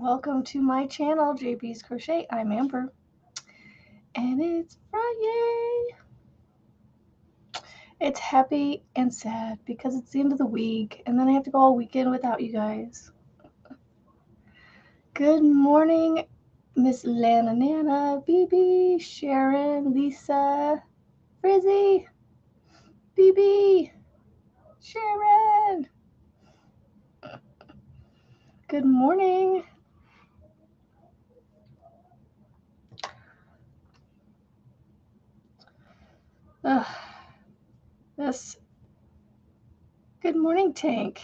Welcome to my channel, JB's Crochet. I'm Amber, and it's Fri-Yay. It's happy and sad because it's the end of the week, and then I have to go all weekend without you guys. Good morning, Miss Lana Nana, BB, Sharon, Lisa, Frizzy, BB, Sharon. Good morning. Good morning, Tank.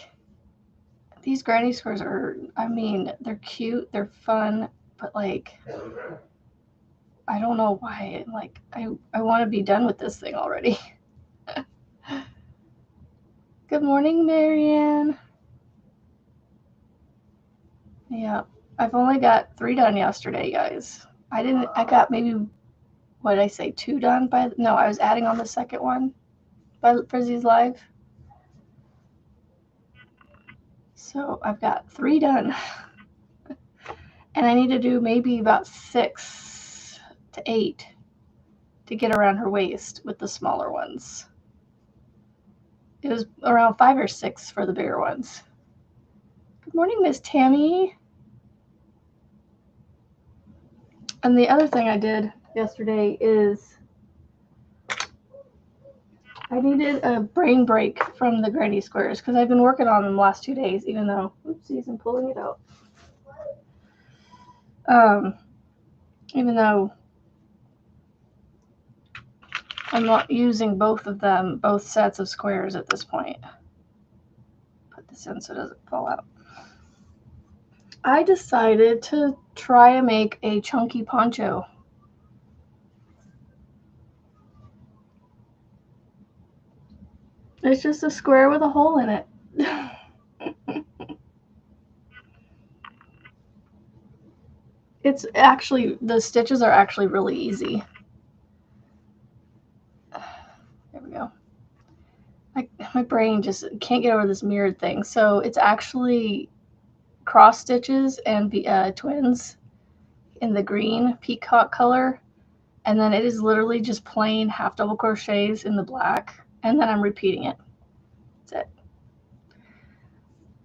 These granny squares are, they're cute, they're fun, but like, I don't know why. Like, I want to be done with this thing already. Good morning, Marianne. Yeah, I've only got 3 done yesterday, guys. I got maybe, what did I say, 2 done no, I was adding on the second one by Frizzy's Live. So I've got 3 done. And I need to do maybe about 6 to 8 to get around her waist with the smaller ones. It was around 5 or 6 for the bigger ones. Good morning, Miss Tammy. And the other thing I did yesterday is I needed a brain break from the granny squares because I've been working on them the last 2 days, even though, oopsies, I'm pulling it out. Even though I'm not using both of them, both sets of squares at this point. Put this in so it doesn't fall out. I decided to try and make a chunky poncho. It's just a square with a hole in it. It's actually, the stitches are actually really easy. There we go. My brain just can't get over this mirrored thing. So it's actually cross stitches and twins in the green peacock color. And then it is literally just plain half double crochets in the black. And then I'm repeating it. That's it.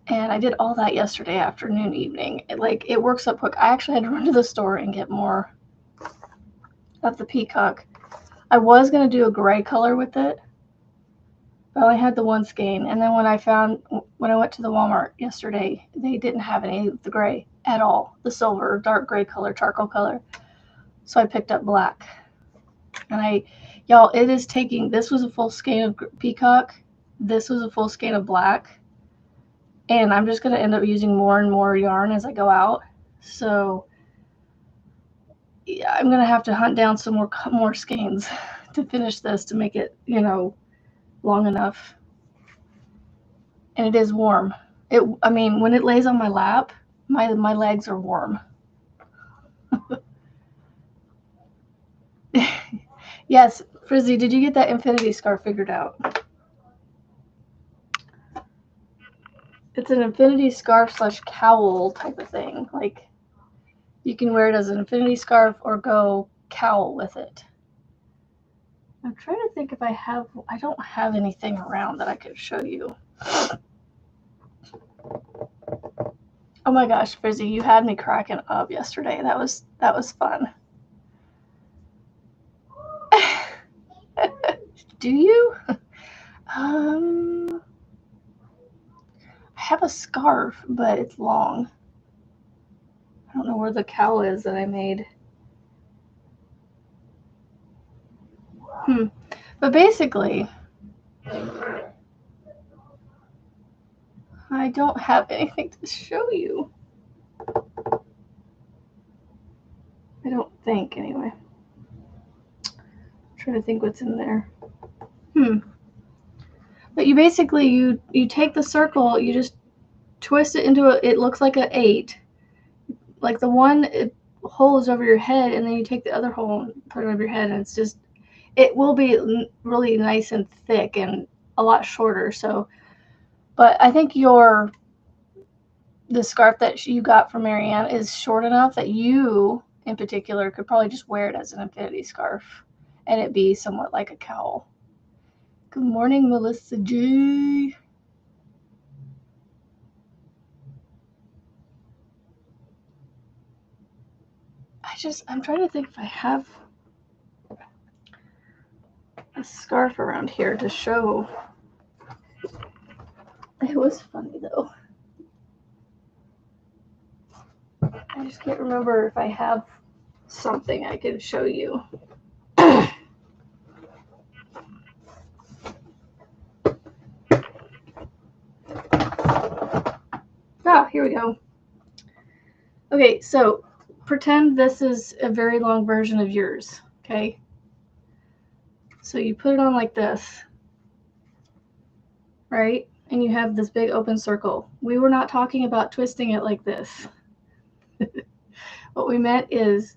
And I did all that yesterday afternoon, evening. It works up quick. I actually had to run to the store and get more of the peacock. I was going to do a gray color with it, but I only had the one skein. And then when I went to the Walmart yesterday, they didn't have any of the gray at all. The silver, dark gray color, charcoal color. So I picked up black. And y'all, this was a full skein of peacock. This was a full skein of black. And I'm just going to end up using more and more yarn as I go out. So yeah, I'm going to have to hunt down some more skeins to finish this to make it, long enough. And it is warm. When it lays on my lap, my legs are warm. Yes, Frizzy, did you get that infinity scarf figured out? It's an infinity scarf / cowl type of thing. Like, you can wear it as an infinity scarf or go cowl with it. I'm trying to think if I don't have anything around that I could show you. Oh my gosh, Frizzy, you had me cracking up yesterday. That was fun. Do you? I have a scarf, but it's long. I don't know where the cowl is that I made. But basically, I don't have anything to show you. I don't think, anyway. I'm trying to think what's in there. But you basically, you take the circle, you just twist it into it looks like an 8. Like the one hole is over your head, and then you take the other hole and put it over your head, and it will be really nice and thick and a lot shorter. So, but I think your the scarf that you got from Marianne is short enough that you, in particular, could probably just wear it as an infinity scarf and it be somewhat like a cowl. Good morning, Melissa G. I'm trying to think if I have a scarf around here to show. It was funny though. I just can't remember if I have something I can show you. Ah, here we go. Okay, so pretend this is a very long version of yours, okay? So you put it on like this, right? And you have this big open circle. We were not talking about twisting it like this. What we meant is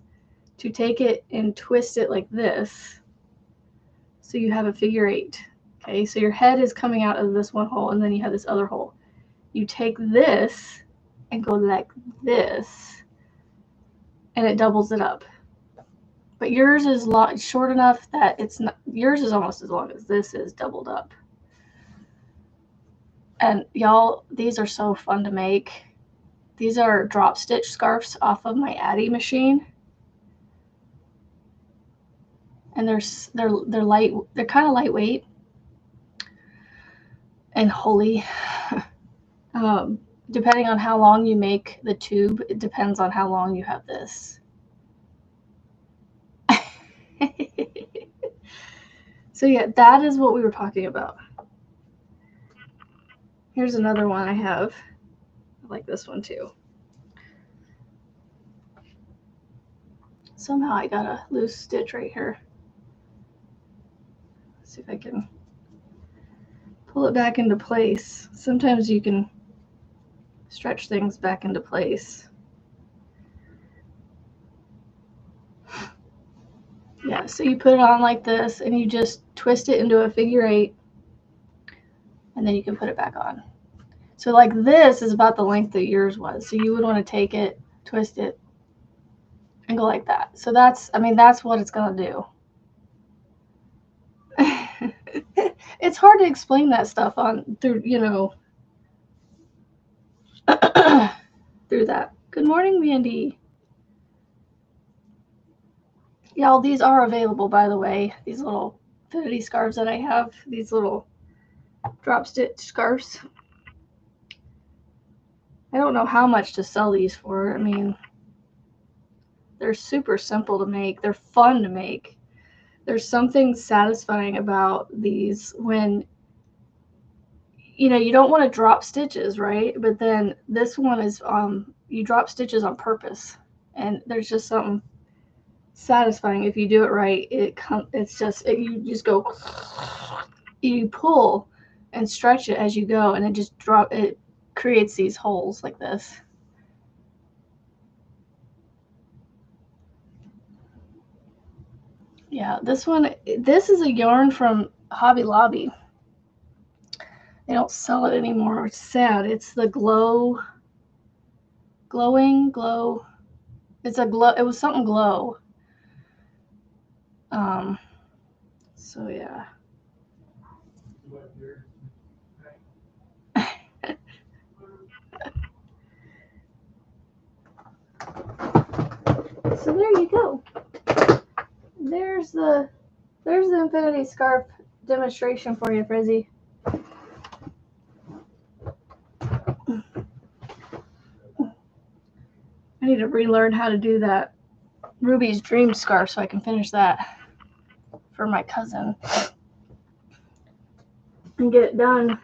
to take it and twist it like this so you have a figure 8. Okay, so your head is coming out of this one hole and then you have this other hole. You take this and go like this and it doubles it up. But yours is short enough that it's not, yours is almost as long as this is doubled up. And y'all, these are so fun to make. These are drop stitch scarves off of my Addy machine. And they're light, they're kind of lightweight and holy. Depending on how long you make the tube, it depends on how long you have this. So yeah, that is what we were talking about. Here's another one I have. I like this one too. Somehow I got a loose stitch right here. Let's see if I can pull it back into place. Sometimes you can stretch things back into place. Yeah, so you put it on like this and you just twist it into a figure 8 and then you can put it back on. So like this is about the length that yours was. So you would want to take it, twist it, and go like that. So that's what it's going to do. It's hard to explain that stuff through that. Good morning, Mandy. Y'all, these are available, by the way. These little infinity scarves that I have, these little drop stitch scarves. I don't know how much to sell these for. I mean, they're super simple to make. They're fun to make. There's something satisfying about these when, you don't want to drop stitches, right? But then this one is, you drop stitches on purpose. And there's just something satisfying if you do it right. You just go, you pull and stretch it as you go, and it creates these holes like this. Yeah, this is a yarn from Hobby Lobby. They don't sell it anymore. It's sad. It's the glowing glow. It's a glow. It was something glow. So yeah. So there you go. There's the infinity scarf demonstration for you, Frizzy. I need to relearn how to do that Ruby's Dream scarf so I can finish that for my cousin and get it done.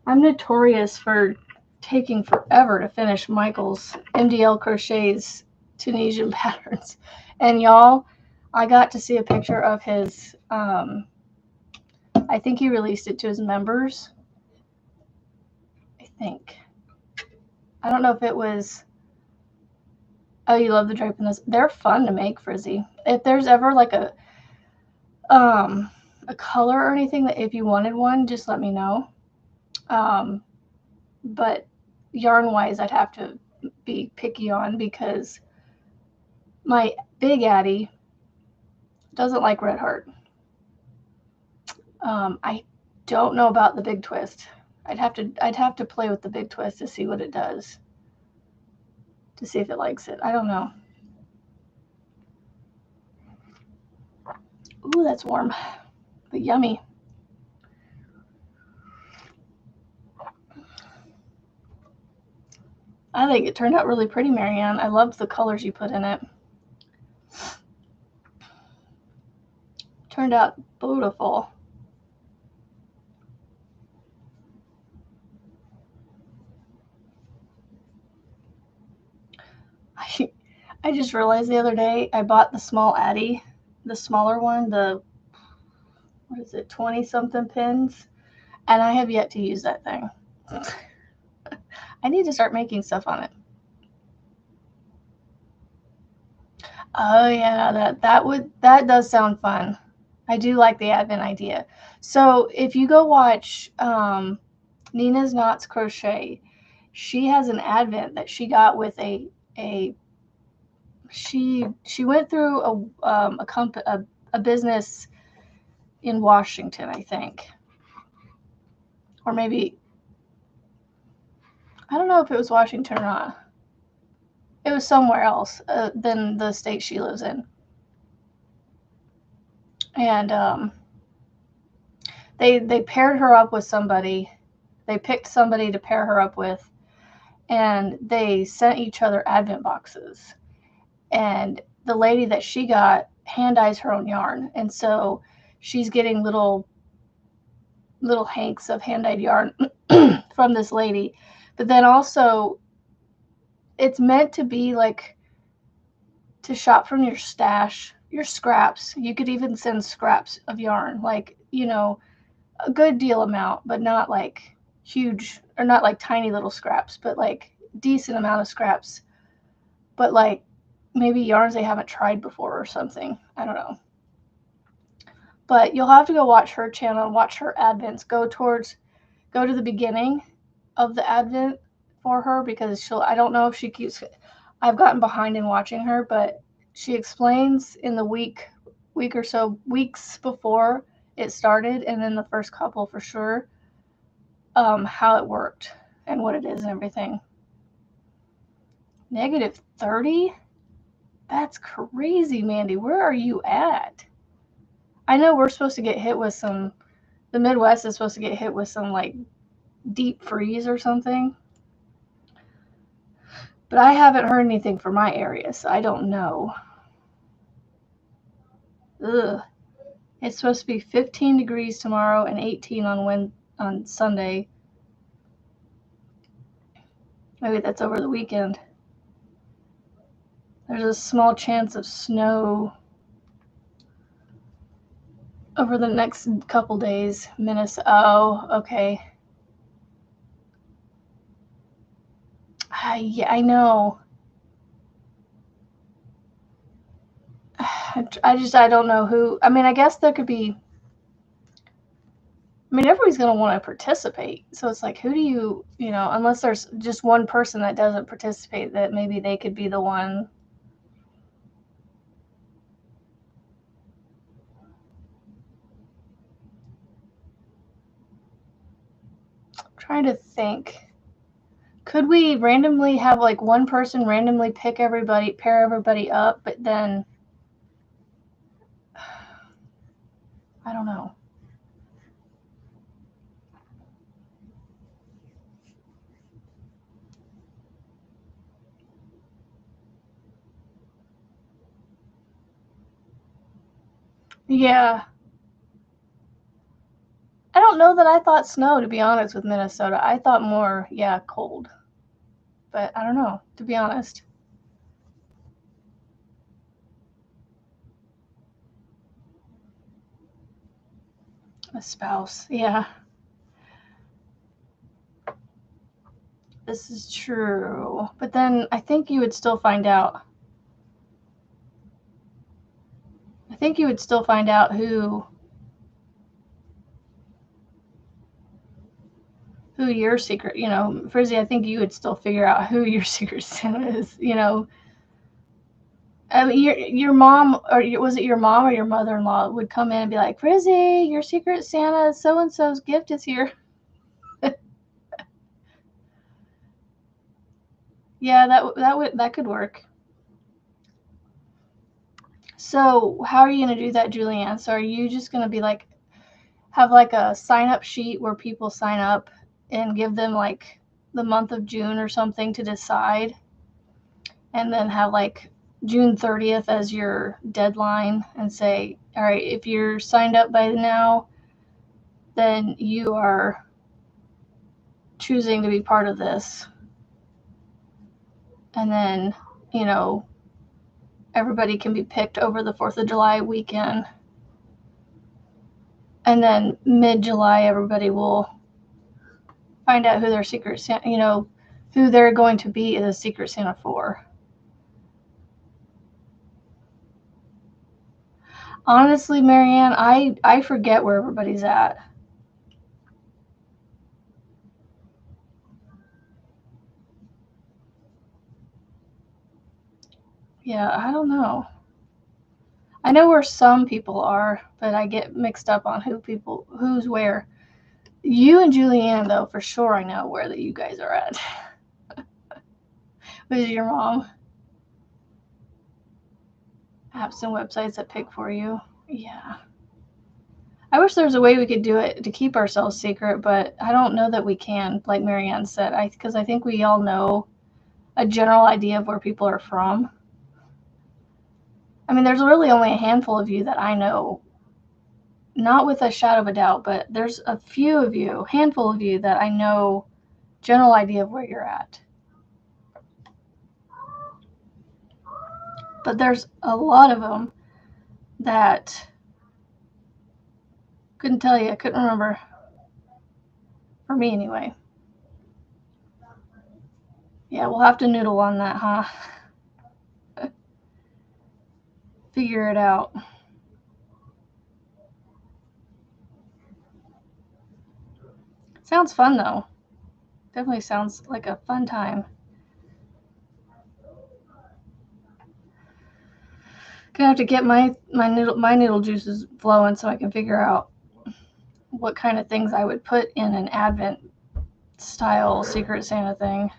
I'm notorious for taking forever to finish Michael's MDL Crochet's Tunisian patterns. And y'all, I got to see a picture of his, I think he released it to his members. I think. I don't know if it was, oh, you love the drape in this. They're fun to make, Frizzy. If there's ever like a color or anything that if you wanted one, just let me know. But yarn wise I'd have to be picky on, because my big Addie doesn't like Red Heart. I don't know about the big twist. I'd have to play with the big twist to see what it does, to see if it likes it. I don't know. Ooh, that's warm, but yummy. I think it turned out really pretty, Marianne. I loved the colors you put in it. Turned out beautiful. I just realized the other day I bought the small Addie, the smaller one, the, what is it, 20-something pins, and I have yet to use that thing. I need to start making stuff on it. Oh yeah, that does sound fun. I do like the Advent idea. So if you go watch Nina's Knots Crochet, she has an Advent that she got with she went through a business in Washington, I think, or maybe, I don't know if it was Washington or not. It was somewhere else than the state she lives in. And they paired her up with somebody. They picked somebody to pair her up with, and they sent each other Advent boxes. And the lady that she got hand dyes her own yarn, and so she's getting little hanks of hand dyed yarn from this lady. But then also, it's meant to be like to shop from your stash, your scraps. You could even send scraps of yarn, like, a good deal amount, but not like huge, or not like tiny little scraps, but like decent amount of scraps, but like maybe yarns they haven't tried before or something. I don't know. But you'll have to go watch her channel and watch her Advents. Go to the beginning of the Advent for her, because I don't know if she keeps, I've gotten behind in watching her, but she explains in the weeks before it started, and then the first couple for sure, how it worked and what it is and everything. -30? That's crazy, Mandy. Where are you at? I know we're supposed to get hit with the Midwest is supposed to get hit with some like deep freeze or something. But I haven't heard anything for my area, so I don't know. Ugh. It's supposed to be 15 degrees tomorrow and 18 on Sunday. Maybe that's over the weekend. There's a small chance of snow over the next couple days. Minnesota. Oh, okay. Yeah, I know. I don't know who. I mean, I guess there could be. I mean, everybody's going to want to participate. So it's like, who do you, unless there's just one person that doesn't participate, that maybe they could be the one. I'm trying to think. Could we randomly have like one person randomly pair everybody up, but then I don't know. Yeah. I don't know that I thought snow, to be honest, with Minnesota. I thought more, yeah, cold. But I don't know, to be honest. A spouse, yeah. This is true. But then I think you would still find out. who. who your secret, you know, Frizzy, I think you would still figure out who your Secret Santa is, you know. I mean, your mom, or was it your mom or your mother-in-law would come in and be like, Frizzy, your Secret Santa, so-and-so's gift is here. Yeah, that could work. So how are you going to do that, Julianne? So are you just going to be like, have like a sign-up sheet where people sign up and give them like the month of June or something to decide, and then have like June 30th as your deadline and say, all right, if you're signed up by now, then you are choosing to be part of this. And then, you know, everybody can be picked over the 4th of July weekend. And then mid-July, everybody will find out who their Secret Santa, you know, who they're going to be the Secret Santa for. Honestly, Marianne, I forget where everybody's at. Yeah, I don't know. I know where some people are, but I get mixed up on who's where. You and Julianne, though, for sure I know where that you guys are at. With your mom. Apps and websites that pick for you. Yeah. I wish there was a way we could do it to keep ourselves secret, but I don't know that we can, like Marianne said, because I think we all know a general idea of where people are from. I mean, there's really only a handful of you that I know, not with a shadow of a doubt, but there's a few of you, handful of you that I know general idea of where you're at. But there's a lot of them that couldn't tell you, I couldn't remember. For me, anyway. Yeah, we'll have to noodle on that, huh? Figure it out. Sounds fun, though. Definitely sounds like a fun time. Gonna have to get my noodle juices flowing so I can figure out what kind of things I would put in an Advent style Secret Santa thing.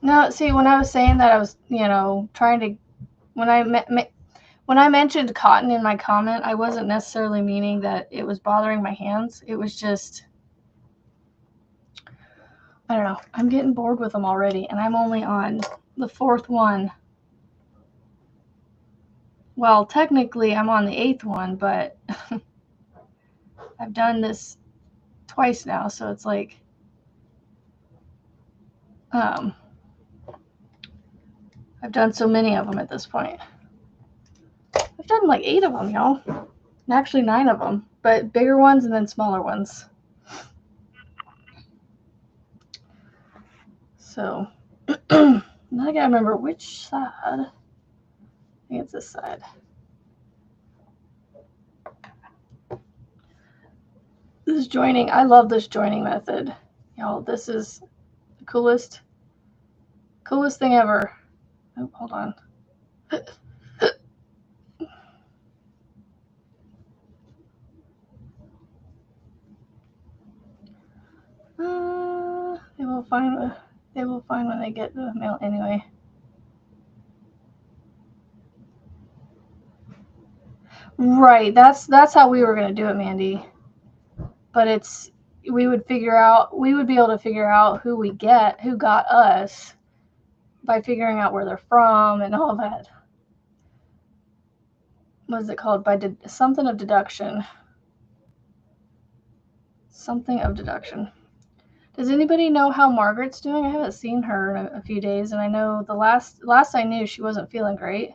No, see, when I was saying that, I was, you know, trying to, when I mentioned cotton in my comment, I wasn't necessarily meaning that it was bothering my hands. It was just, I don't know. I'm getting bored with them already, and I'm only on the 4th one. Well, technically, I'm on the 8th one, but I've done this twice now, so it's like, I've done so many of them at this point. I've done like 8 of them, y'all. Actually, 9 of them, but bigger ones and then smaller ones. So, now I gotta remember which side. I think it's this side. This joining, I love this joining method. Y'all, this is the coolest thing ever. Oh, hold on. They will find when they get the mail anyway. Right, that's how we were gonna do it, Mandy. But we would be able to figure out who got us by figuring out where they're from and all that. What is it called? Something of deduction. Something of deduction. Does anybody know how Margaret's doing? I haven't seen her in a few days, and I know the last I knew she wasn't feeling great.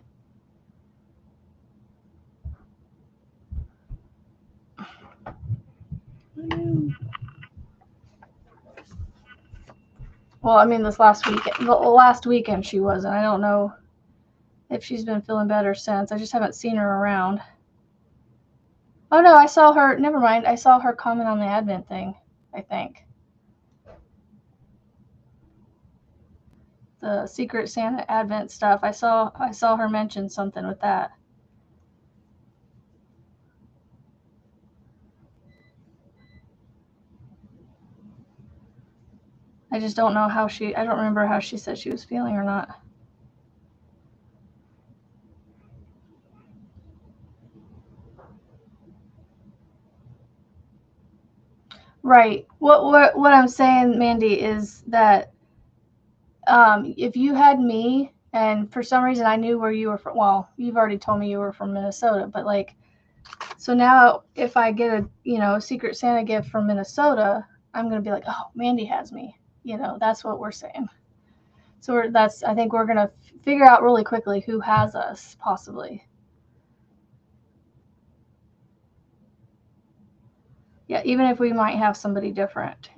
Well, I mean, the last weekend she wasn't. I don't know if she's been feeling better since. I just haven't seen her around. Oh no, I saw her. Never mind. I saw her comment on the Advent thing, I think. The Secret Santa Advent stuff. I saw her mention something with that. I just don't know how I don't remember how she said she was feeling or not. Right. What I'm saying, Mandy, is that if you had me, and for some reason I knew where you were from. Well, you've already told me you were from Minnesota, but like, so now if I get a Secret Santa gift from Minnesota, I'm gonna be like, oh, Mandy has me. That's what we're saying. So I think we're gonna figure out really quickly who has us possibly. Yeah, even if we might have somebody different.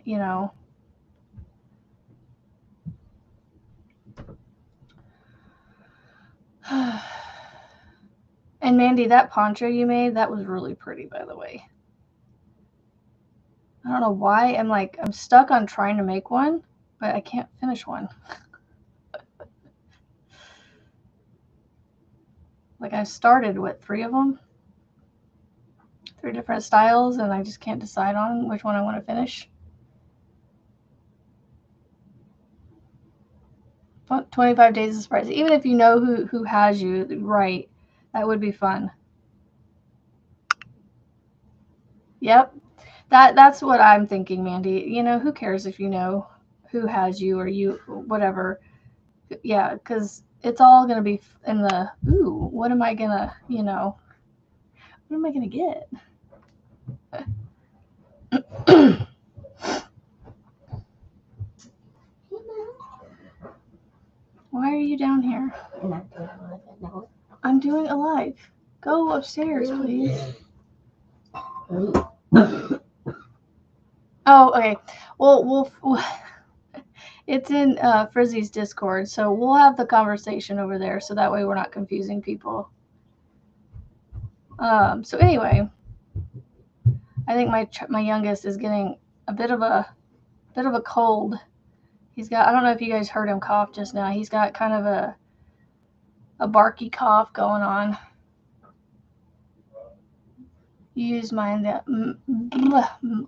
And Mandy, that poncho you made, that was really pretty, by the way. I don't know why I'm stuck on trying to make one, but I can't finish one. Like I started with 3 of them, 3 different styles, and I just can't decide on which one I want to finish. 25 days of surprise. Even if you know who has you, right, that would be fun. Yep. That's what I'm thinking, Mandy. Who cares if you know who has you or you whatever. Yeah, because it's all gonna be in the ooh. What am I gonna What am I gonna get? Why are you down here? I'm doing a live. Go upstairs, please. Oh, okay. Well, it's in Frizzy's Discord, so we'll have the conversation over there, so that way we're not confusing people. So anyway, I think my youngest is getting a bit of a cold. He's got, I don't know if you guys heard him cough just now. He's got kind of a barky cough going on. Use mine, the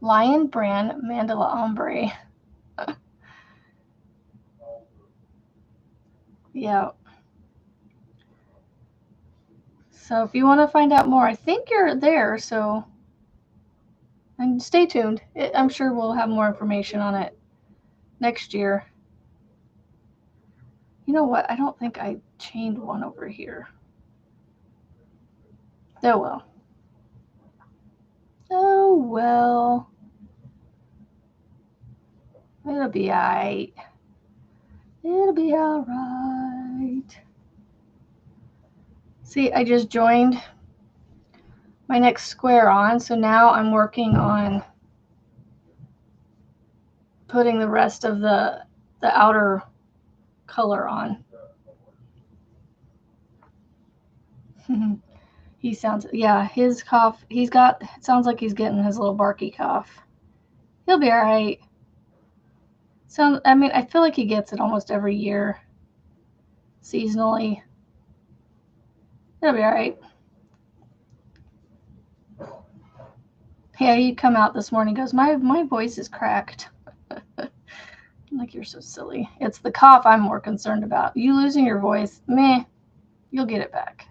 Lion brand Mandala Ombre. Yeah. So if you want to find out more, I think you're there, so and stay tuned. I'm sure we'll have more information on it next year. You know what? I don't think I chained one over here. Oh well. Oh well. It'll be alright. It'll be alright. See, I just joined my next square on, so now I'm working on putting the rest of the outer color on. He sounds, yeah, his cough, it sounds like he's getting his little barky cough. He'll be all right. I feel like he gets it almost every year, seasonally. It'll be all right. Yeah, he come out this morning, goes, my voice is cracked. I'm like, you're so silly. It's the cough I'm more concerned about. You losing your voice, meh, you'll get it back.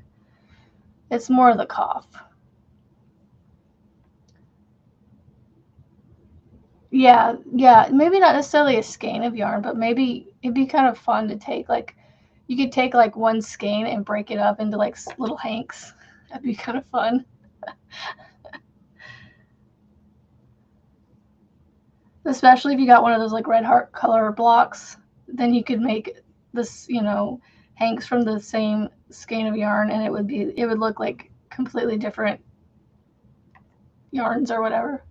It's more the cough. Yeah, maybe not necessarily a skein of yarn, but maybe it'd be kind of fun to take, like, you could take like one skein and break it up into like little hanks. That'd be kind of fun. Especially if you got one of those like red heart color blocks, then you could make this, hanks from the same skein of yarn, and it would look like completely different yarns or whatever.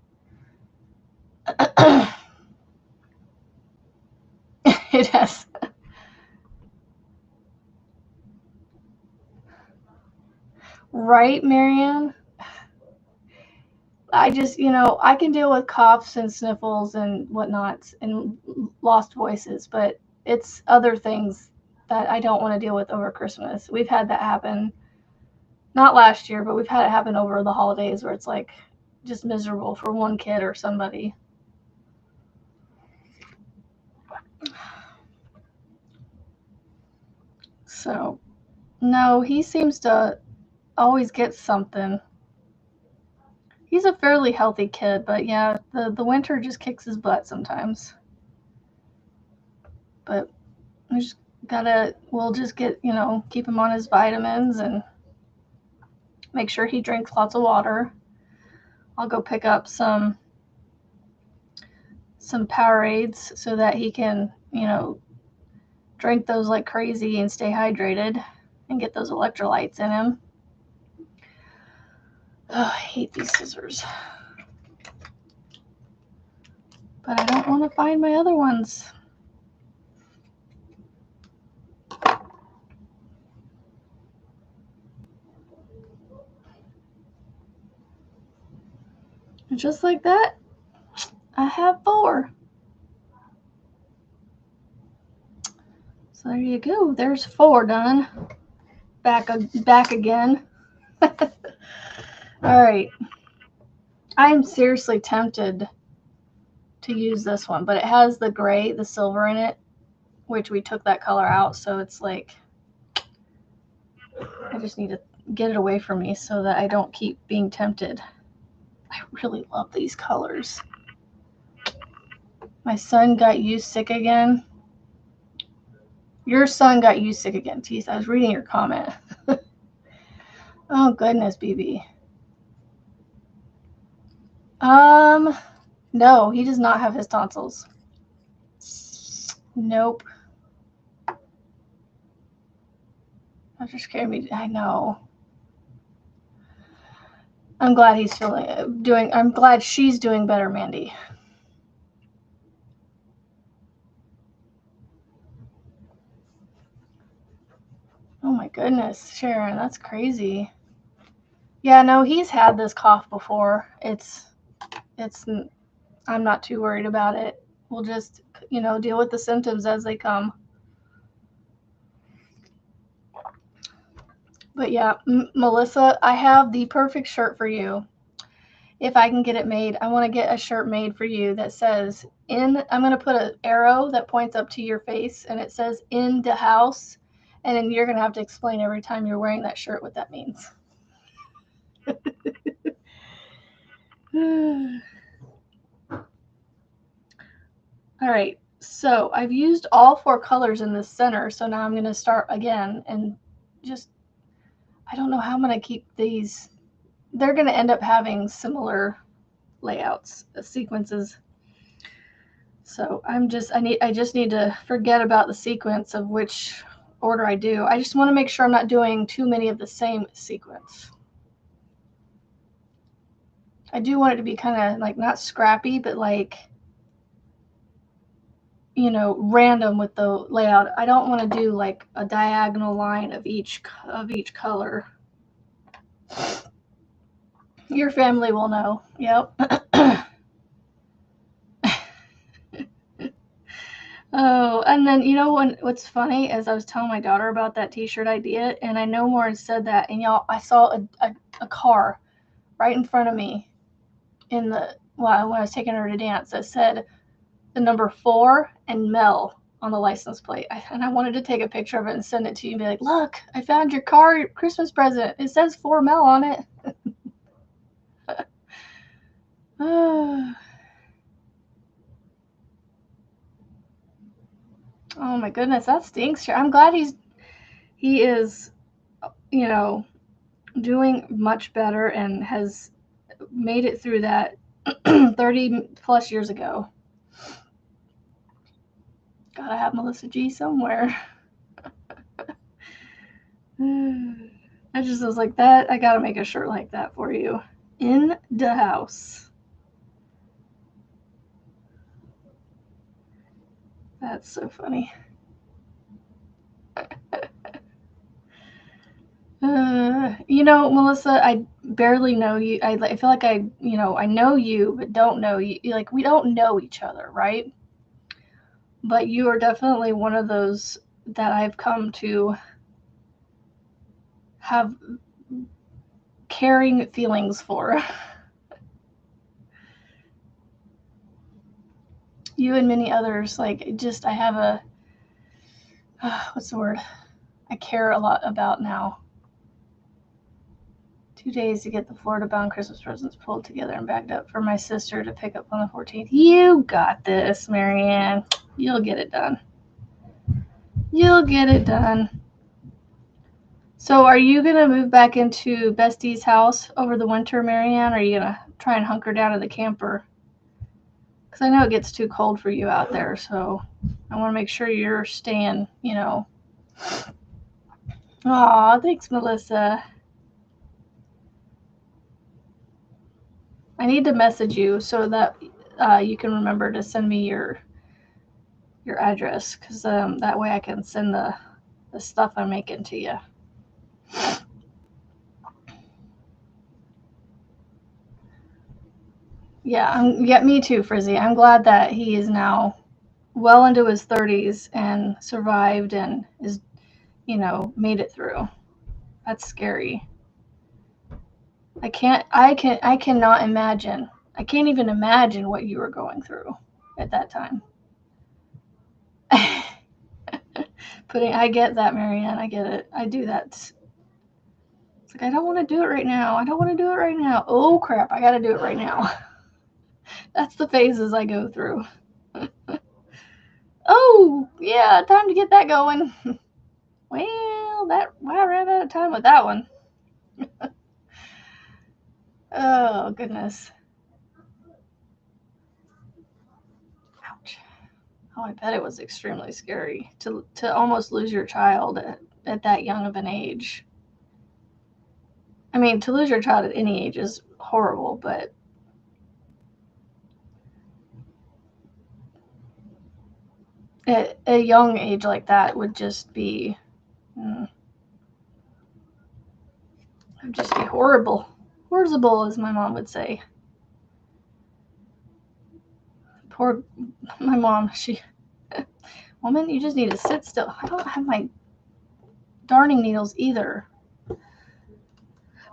It has. Right, Marianne? I just, you know, I can deal with coughs and sniffles and whatnot and lost voices, but it's other things that I don't want to deal with over Christmas. We've had that happen, not last year, but we've had it happen over the holidays where it's like just miserable for one kid or somebody. So, no, he seems to always get something. He's a fairly healthy kid, but yeah, the winter just kicks his butt sometimes. But we'll just get, you know, keep him on his vitamins and make sure he drinks lots of water. I'll go pick up some Powerades so that he can, you know, drink those like crazy and stay hydrated and get those electrolytes in him. Oh, I hate these scissors. But I don't want to find my other ones. And just like that, I have 4. So there you go. There's 4 done. Back again. All right. I am seriously tempted to use this one, but it has the gray, the silver in it, which we took that color out, so it's like I just need to get it away from me so that I don't keep being tempted. I really love these colors. My son got you sick again. Your son got you sick again, Teeth. I was reading your comment. Oh goodness, BB. No, he does not have his tonsils. Nope. That just scared me. I know. I'm glad he's I'm glad she's doing better, Mandy. Oh my goodness, Sharon, that's crazy. Yeah, no, he's had this cough before. I'm not too worried about it. We'll just, you know, deal with the symptoms as they come. But yeah, Melissa, I have the perfect shirt for you. If I can get it made, I want to get a shirt made for you that says I'm going to put an arrow that points up to your face and it says in the house. And then you're going to have to explain every time you're wearing that shirt what that means. All right, so I've used all 4 colors in this center, so now I'm going to start again and just, I don't know how I'm going to keep these. They're going to end up having similar layouts, sequences. So I just need to forget about the sequence of which order I do. I just want to make sure I'm not doing too many of the same sequence. I do want it to be kind of like not scrappy, but like, you know, random with the layout. I don't want to do like a diagonal line of each color. Your family will know. Yep. Oh, and then you know what's funny is I was telling my daughter about that T-shirt idea, and I know Lauren said that, and y'all, I saw a car right in front of me when I was taking her to dance that said the number 4 and Mel on the license plate. And I wanted to take a picture of it and send it to you and be like, look, I found your car Christmas present. It says 4 Mel on it. Oh my goodness, that stinks. I'm glad he is, you know, doing much better and has made it through that 30 plus years ago. Gotta have Melissa G somewhere. I just was like, that, I gotta make a shirt like that for you. In the house. That's so funny. You know, Melissa, I barely know you. I feel like I know you, but don't know you. Like, we don't know each other, right? But you are definitely one of those that I've come to have caring feelings for. You and many others, like, just, I have a, what's the word? I care a lot about now. 2 days to get the Florida-bound Christmas presents pulled together and bagged up for my sister to pick up on the 14th. You got this, Marianne. You'll get it done. You'll get it done. So are you going to move back into Bestie's house over the winter, Marianne? Or are you going to try and hunker down in the camper? Because I know it gets too cold for you out there, so I want to make sure you're staying, you know. Aw, thanks, Melissa. I need to message you so that you can remember to send me your address, because that way I can send the stuff I'm making to you. Yeah, me too, Frizzy. I'm glad that he is now well into his 30s and survived and is, you know, made it through. That's scary. I cannot imagine. I can't even imagine what you were going through at that time. I get that, Marianne. I get it. I do that. It's like, I don't want to do it right now. I don't want to do it right now. Oh, crap. I got to do it right now. That's the phases I go through. Oh, yeah, time to get that going. Well, I ran out of time with that one. Oh, goodness. Ouch. Oh, I bet it was extremely scary to almost lose your child at that young of an age. I mean, to lose your child at any age is horrible, but at a young age like that would just be horrible. Horrible, as my mom would say. Poor my mom. Woman, you just need to sit still. I don't have my darning needles either.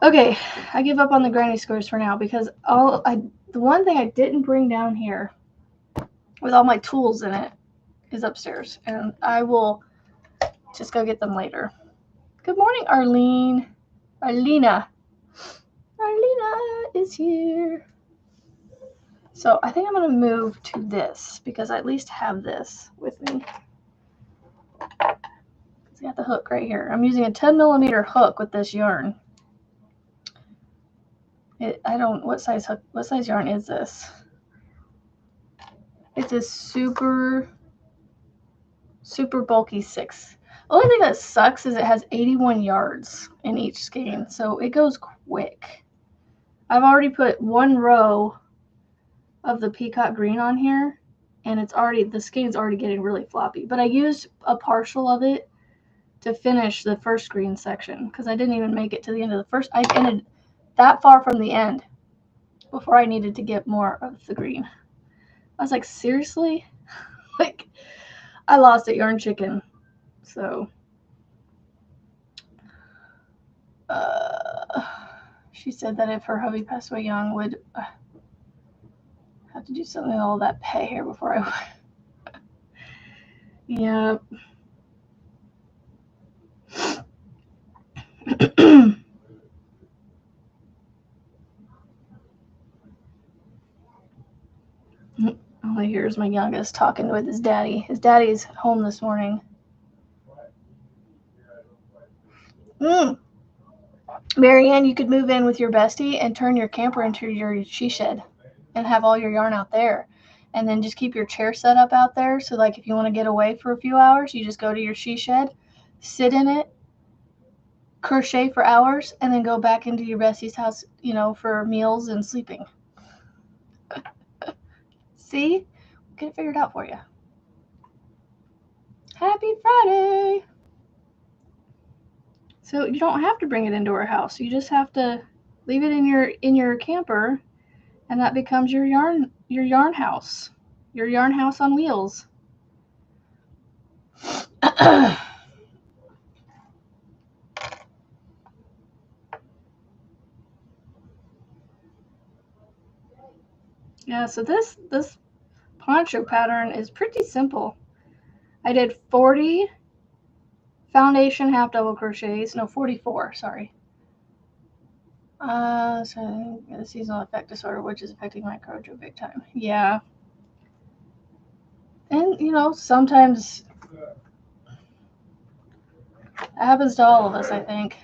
Okay, I give up on the granny squares for now because the one thing I didn't bring down here with all my tools in it is upstairs, and I will just go get them later. Good morning, Arlene. Arlena is here. So I think I'm going to move to this because I at least have this with me. It's got the hook right here. I'm using a 10mm hook with this yarn. What size yarn is this? It's a super, super bulky 6. The only thing that sucks is it has 81 yards in each skein, so it goes quick. I've already put one row of the peacock green on here, and the skein's already getting really floppy. But I used a partial of it to finish the first green section because I didn't even make it to the end of the first. I ended that far from the end before I needed to get more of the green. I was like, seriously? Like, I lost at Yarn Chicken. So, she said that if her hubby passed away young, would have to do something with all that pay hair before I would. Yeah. All I hear is my youngest talking with his daddy. His daddy's home this morning. Marianne, you could move in with your bestie and turn your camper into your she shed and have all your yarn out there. And then just keep your chair set up out there. So, like, if you want to get away for a few hours, you just go to your she shed, sit in it, crochet for hours, and then go back into your bestie's house, you know, for meals and sleeping. See? We'll get it figured out for you. Happy Friday! So you don't have to bring it into our house. You just have to leave it in your camper, and that becomes your yarn house. Your yarn house on wheels. Yeah, so this poncho pattern is pretty simple. I did 40 foundation half double crochets. No, 44, sorry. So the seasonal effect disorder, which is affecting my crojo big time. Yeah. And, you know, sometimes it happens to all of us, I think.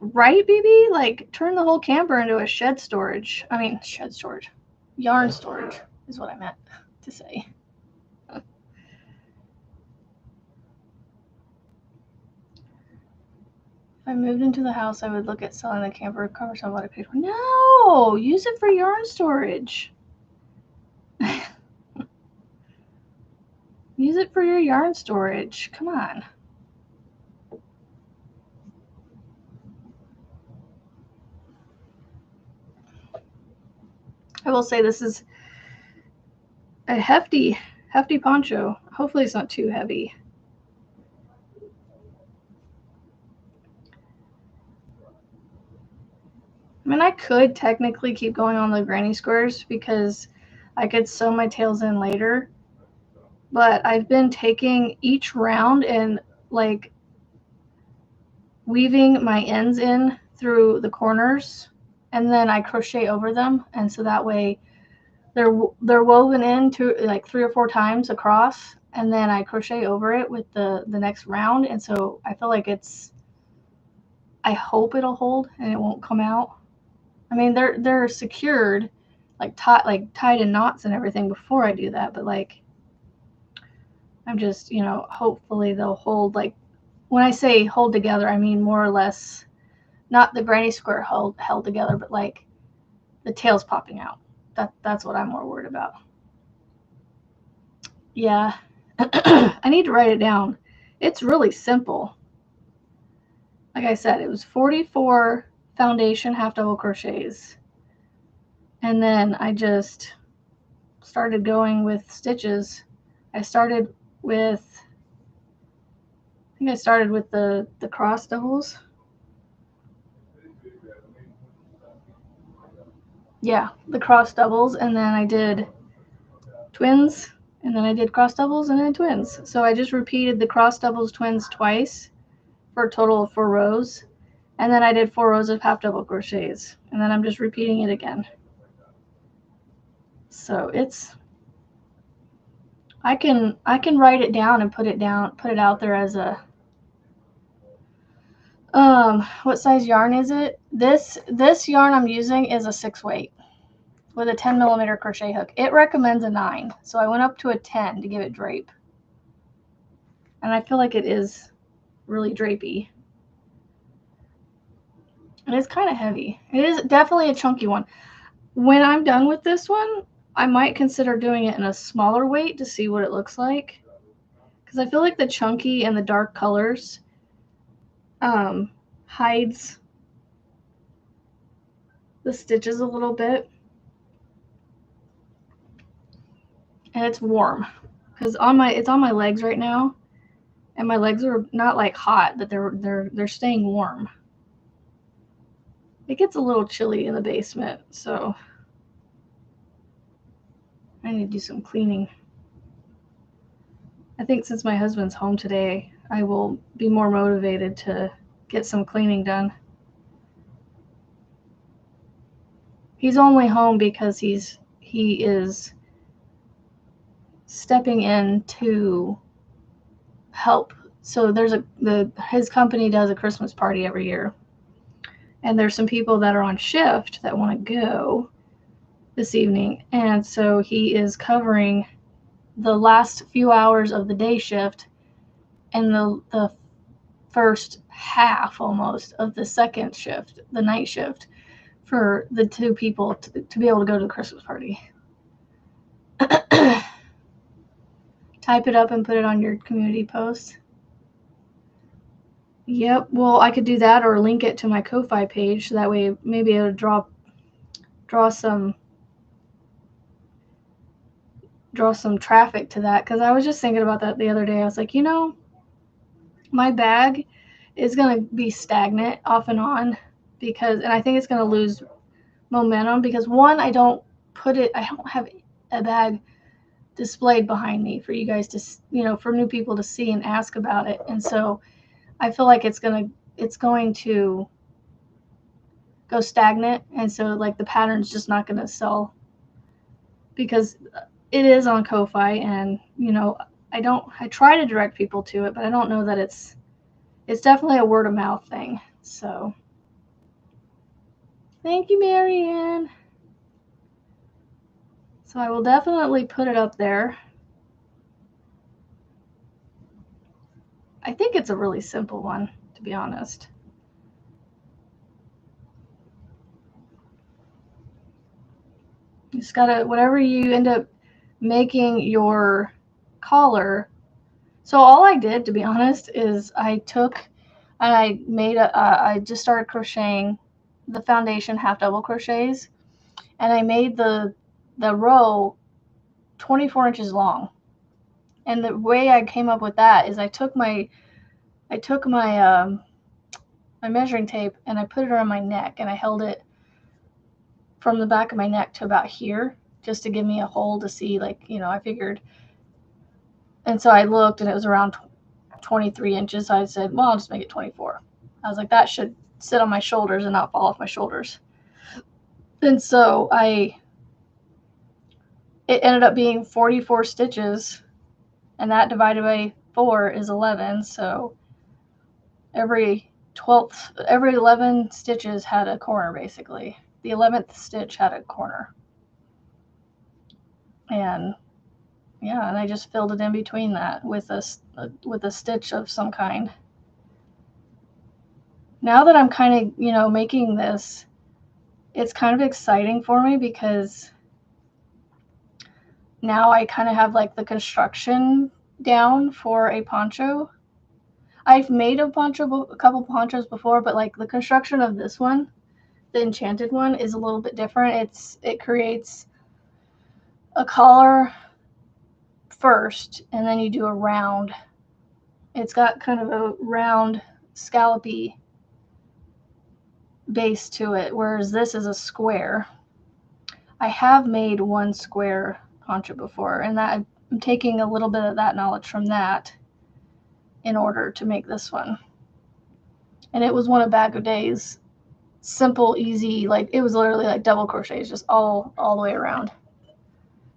Right, BB? Like, turn the whole camper into a shed storage. I mean, shed storage. Yarn storage is what I meant to say. If I moved into the house, I would look at selling the camper, cover some water paper. No! Use it for yarn storage. Use it for your yarn storage. Come on. I will say this is a hefty poncho. Hopefully it's not too heavy. I mean, I could technically keep going on the granny squares because I could sew my tails in later. But I've been taking each round and like weaving my ends in through the corners, and then I crochet over them, and so that way they're woven in like 3 or 4 times across, and then I crochet over it with the next round, and so I feel like I hope it'll hold and it won't come out. I mean, they're secured, like tied in knots and everything before I do that, but like I'm just, you know, hopefully they'll hold. Like when I say hold together, I mean more or less not the granny square held together, but like the tails popping out. That's what I'm more worried about. Yeah. I need to write it down. It's really simple. Like I said, it was 44 foundation half double crochets. And then I just started going with stitches. I started with, I think I started with the cross doubles. Yeah, the cross doubles, and then I did twins, and then I did cross doubles and then twins. So I just repeated the cross doubles twins twice for a total of 4 rows. And then I did 4 rows of half double crochets, and then I'm just repeating it again. So it's, I can write it down and put it out there as a what size yarn is it? This yarn I'm using is a 6 weight with a 10 millimeter crochet hook. It recommends a 9, so I went up to a 10 to give it drape. And I feel like it is really drapey. It is kind of heavy. It is definitely a chunky one. When I'm done with this one, I might consider doing it in a smaller weight to see what it looks like. Because I feel like the chunky and the dark colors hides the stitches a little bit. And it's warm. Because it's on my legs right now. And my legs are not like hot, but they're staying warm. It gets a little chilly in the basement, so I need to do some cleaning. I think since my husband's home today, I will be more motivated to get some cleaning done. He's only home because he is stepping in to help. So his company does a Christmas party every year. And there's some people that are on shift that want to go this evening. And so he is covering the last few hours of the day shift and the first half almost of the second shift, the night shift, for the 2 people to be able to go to the Christmas party. Type it up and put it on your community post. Yep, well, I could do that or link it to my Ko-Fi page, so that way maybe it'll draw some traffic to that, because I was just thinking about that the other day. I was like, you know, my bag is going to be stagnant off and on, and I think it's going to lose momentum because, one, I don't have a bag displayed behind me for you guys to, for new people to see and ask about it. And so I feel like it's going to go stagnant, and so like the pattern's just not going to sell because it is on Ko-Fi, and I try to direct people to it, but I don't know that it's definitely a word of mouth thing. So thank you, Marianne. So I will definitely put it up there. I think it's a really simple one, to be honest. You just gotta, whatever you end up making your collar. So all I did, to be honest, is I took and I made I just started crocheting the foundation half double crochets, and I made the row 24 inches long. And the way I came up with that is I took my my measuring tape and I put it around my neck, and I held it from the back of my neck to about here, just to give me a hole to see, like, I figured. And so I looked, and it was around 23 inches. So I said, well, I'll just make it 24. I was like, that should sit on my shoulders and not fall off my shoulders. And so it ended up being 44 stitches, and that divided by 4 is 11. So every 11 stitches had a corner, basically. The 11th stitch had a corner. And yeah, and I just filled it in between that with a stitch of some kind. Now that I'm kind of, making this, it's kind of exciting for me because now I kind of have like the construction down for a poncho. I've made a couple ponchos before, but like the construction of this one, the enchanted one, is a little bit different. It creates a collar first, and then you do a round. It's got kind of a round scallopy base to it, whereas this is a square. I have made one square poncho before, and that I'm taking a little bit of that knowledge from that in order to make this one. And it was one of Bag of Day's simple, easy, like it was literally like double crochets, just all the way around.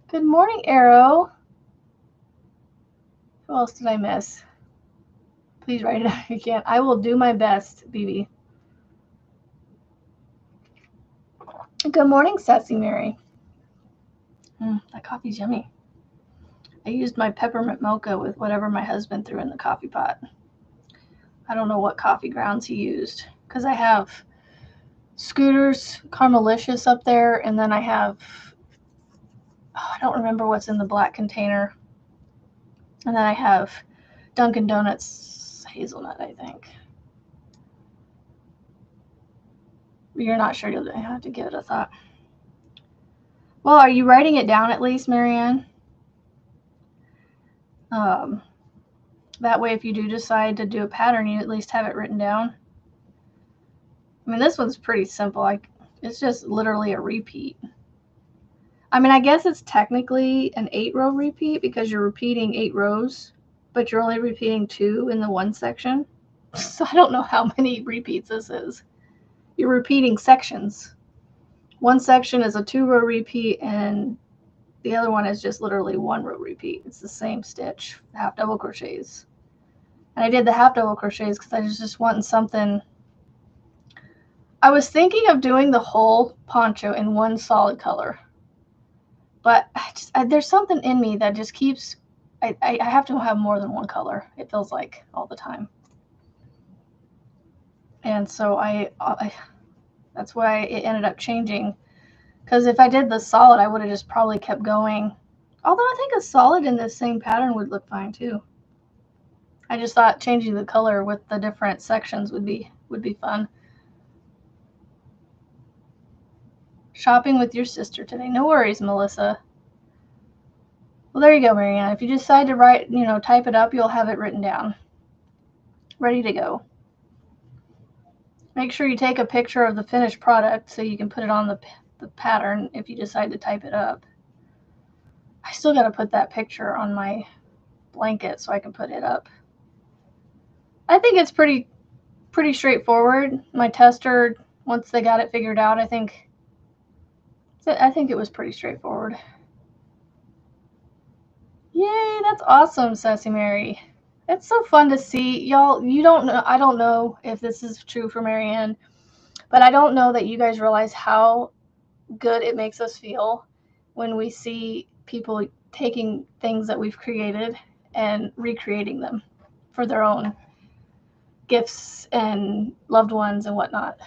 Good morning, Arrow. Who else did I miss? Please write it out if you can. I will do my best, BB. Good morning, Sassy Mary. That coffee's yummy. I used my peppermint mocha with whatever my husband threw in the coffee pot. I don't know what coffee grounds he used, because I have Scooter's Caramelicious up there, and then I have, I don't remember what's in the black container, and then I have Dunkin' Donuts hazelnut, I think. You're not sure, you'll have to give it a thought. Well, are you writing it down at least, Marianne? That way, if you do decide to do a pattern, you at least have it written down. I mean, this one's pretty simple. It's just literally a repeat. I mean, I guess it's technically an 8-row repeat because you're repeating 8 rows, but you're only repeating 2 in the one section. So I don't know how many repeats this is. You're repeating sections. One section is a 2-row repeat, and the other one is just literally 1-row repeat. It's the same stitch, half double crochets. And I did the half double crochets because I was just wanting something. I was thinking of doing the whole poncho in one solid color, but there's something in me that just keeps, I have to have more than one color, it feels like, all the time. And so that's why it ended up changing, because if I did the solid, I would have just probably kept going. Although I think a solid in this same pattern would look fine too. I just thought changing the color with the different sections would be fun. Shopping with your sister today. No worries, Melissa. Well, there you go, Marianne. If you decide to write, type it up, you'll have it written down. Ready to go. Make sure you take a picture of the finished product so you can put it on the pattern if you decide to type it up. I still got to put that picture on my blanket so I can put it up. I think it's pretty straightforward. My tester, once they got it figured out, I think it was pretty straightforward. Yay, that's awesome, Sassy Mary. It's so fun to see. Y'all, you don't know, I don't know if this is true for Marianne, but I don't know that you guys realize how good it makes us feel when we see people taking things that we've created and recreating them for their own gifts and loved ones and whatnot.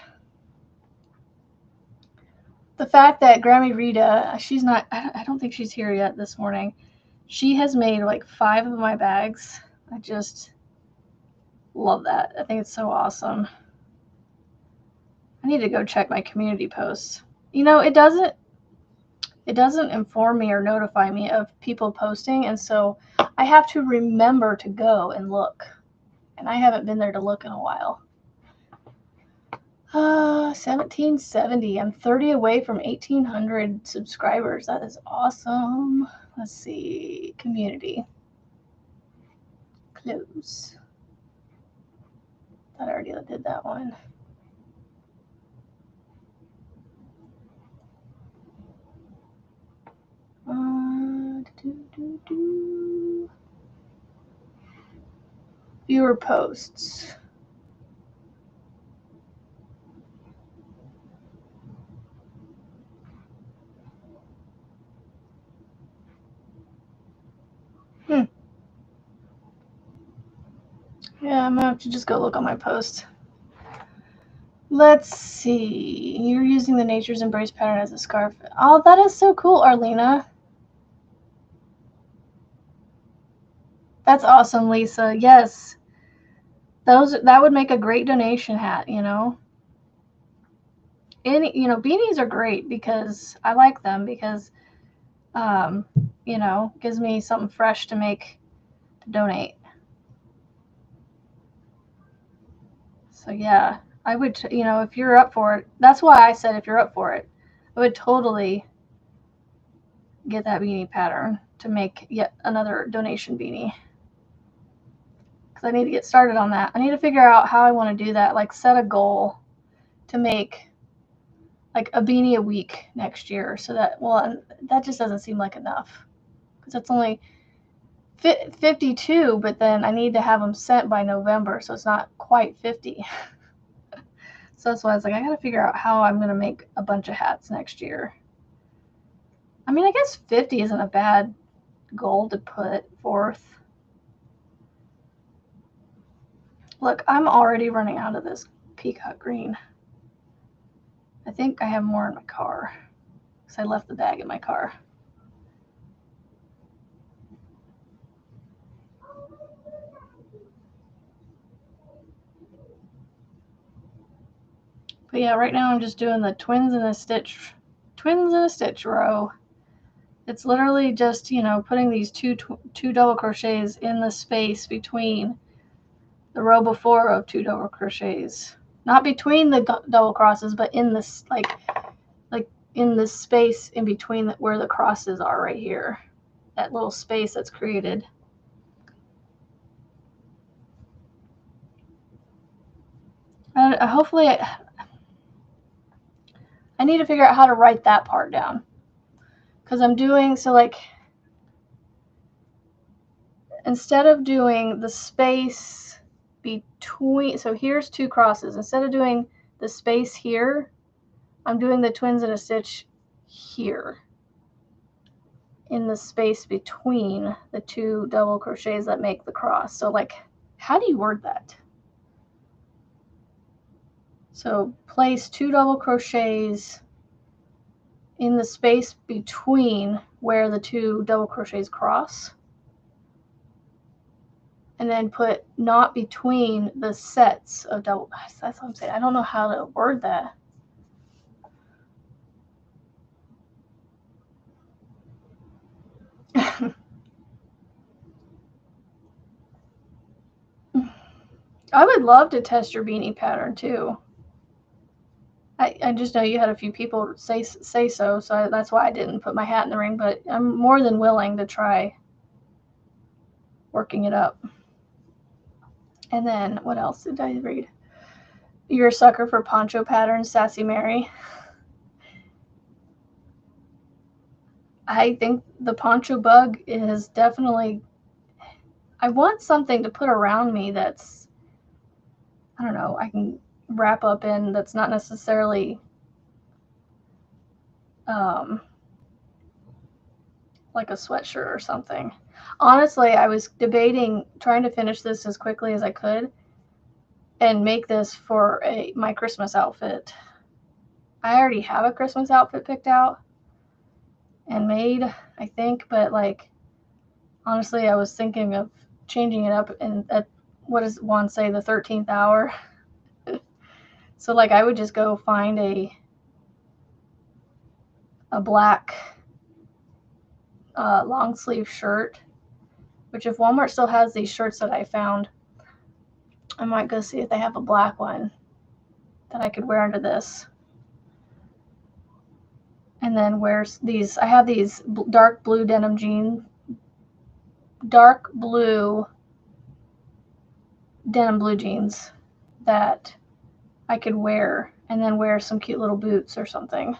The fact that Grammy Rita, she's not, I don't think she's here yet this morning. She has made like 5 of my bags. I just love that. I think it's so awesome. I need to go check my community posts. It doesn't inform me or notify me of people posting, and so I have to remember to go and look. And I haven't been there to look in a while. 1770. I'm 30 away from 1,800 subscribers. That is awesome. Let's see. Community. Close. Thought I already did that one. Viewer posts. Yeah, I'm gonna have to just go look on my post. Let's see. You're using the Nature's Embrace pattern as a scarf. Oh, that is so cool, Arlena. That's awesome, Lisa. Yes. That would make a great donation hat, beanies are great because I like them because gives me something fresh to donate. So yeah, I would, if you're up for it, that's why I said if you're up for it, I would totally get that beanie pattern to make yet another donation beanie. Because I need to get started on that. I need to figure out how I want to do that, like set a goal to make like a beanie a week next year. So that just doesn't seem like enough. Because that's only 52, but then I need to have them sent by November, so it's not quite 50. So that's why I was like, I got to figure out how I'm going to make a bunch of hats next year. I mean, I guess 50 isn't a bad goal to put forth. Look, I'm already running out of this peacock green. I think I have more in my car because I left the bag in my car. But yeah, right now I'm just doing the twins in a stitch row. It's literally just, putting these two double crochets in the space between the row before of 2 double crochets. Not between the double crosses, but in this, like in this space in between where the crosses are right here. That little space that's created. Hopefully, I need to figure out how to write that part down. Because I'm doing, so like, instead of doing the space between, so here's 2 crosses. Instead of doing the space here, I'm doing the twins in a stitch here in the space between the 2 double crochets that make the cross. So like, how do you word that? So place 2 double crochets in the space between where the 2 double crochets cross. and then put not between the sets of double. That's what I'm saying. I don't know how to word that. I would love to test your beanie pattern too. I just know you had a few people say so that's why I didn't put my hat in the ring, but I'm more than willing to try working it up. And then what else did I read? You're a sucker for poncho patterns, Sassy Mary. I think the poncho bug is definitely, I want something to put around me that's, I don't know, I can wrap up in, that's not necessarily like a sweatshirt or something. Honestly, I was debating trying to finish this as quickly as I could and make this for my Christmas outfit. I already have a Christmas outfit picked out and made, I think, but like honestly, I was thinking of changing it up at what does Juan say, the 13th hour. So like I would just go find a black long sleeve shirt, which if Walmart still has these shirts that I found, I might go see if they have a black one that I could wear under this. And then wear these, I have these dark blue denim jeans, dark blue denim blue jeans that I could wear and then wear some cute little boots or something.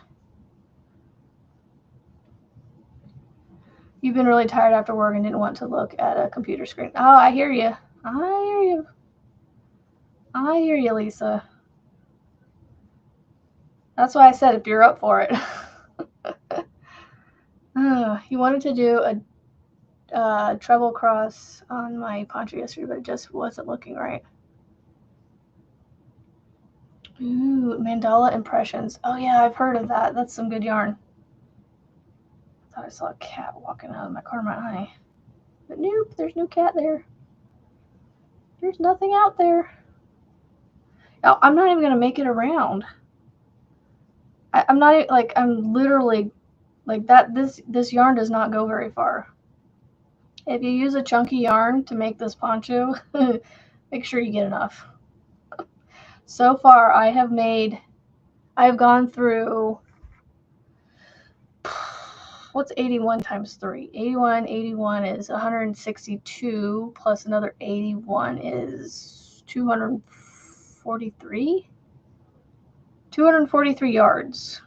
You've been really tired after work and didn't want to look at a computer screen. Oh, I hear you. I hear you. I hear you, Lisa. That's why I said if you're up for it. You wanted to do a treble cross on my poncho yesterday, but it just wasn't looking right. Ooh, mandala impressions. Oh yeah, I've heard of that. That's some good yarn. I thought I saw a cat walking out of my corner of my eye. But nope, there's no cat there. There's nothing out there. Oh, I'm not even going to make it around. I'm not, like, I'm literally, like, that, this yarn does not go very far. If you use a chunky yarn to make this poncho, make sure you get enough. So far, I have gone through, what's 81 times 3? 81 is 162, plus another 81 is 243? 243 yards.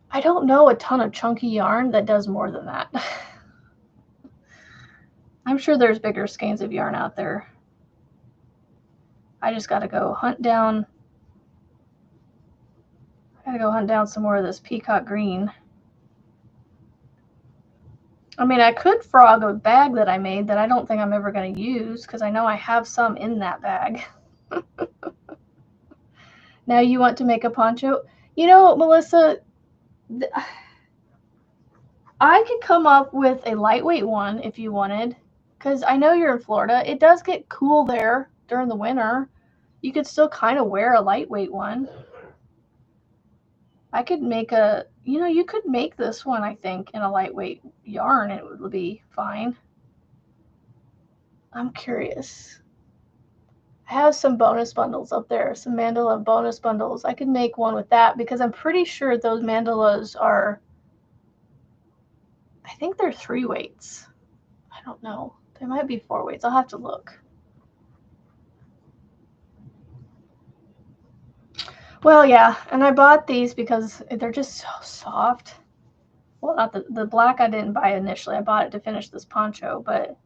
I don't know a ton of chunky yarn that does more than that. I'm sure there's bigger skeins of yarn out there. I just got to go hunt down. I got to go hunt down some more of this peacock green. I mean, I could frog a bag that I made that I don't think I'm ever going to use because I know I have some in that bag. Now you want to make a poncho? You know, Melissa, I could come up with a lightweight one if you wanted, because I know you're in Florida. It does get cool there during the winter. You could still kind of wear a lightweight one. I could make you could make this one, I think, in a lightweight yarn. It would be fine. I'm curious. I have some bonus bundles up there, some mandala bonus bundles. I could make one with that because I'm pretty sure those mandalas are, I think they're 3 weights. I don't know. They might be 4 weights. I'll have to look. Well, yeah, and I bought these because they're just so soft. Well, not the black I didn't buy initially. I bought it to finish this poncho, but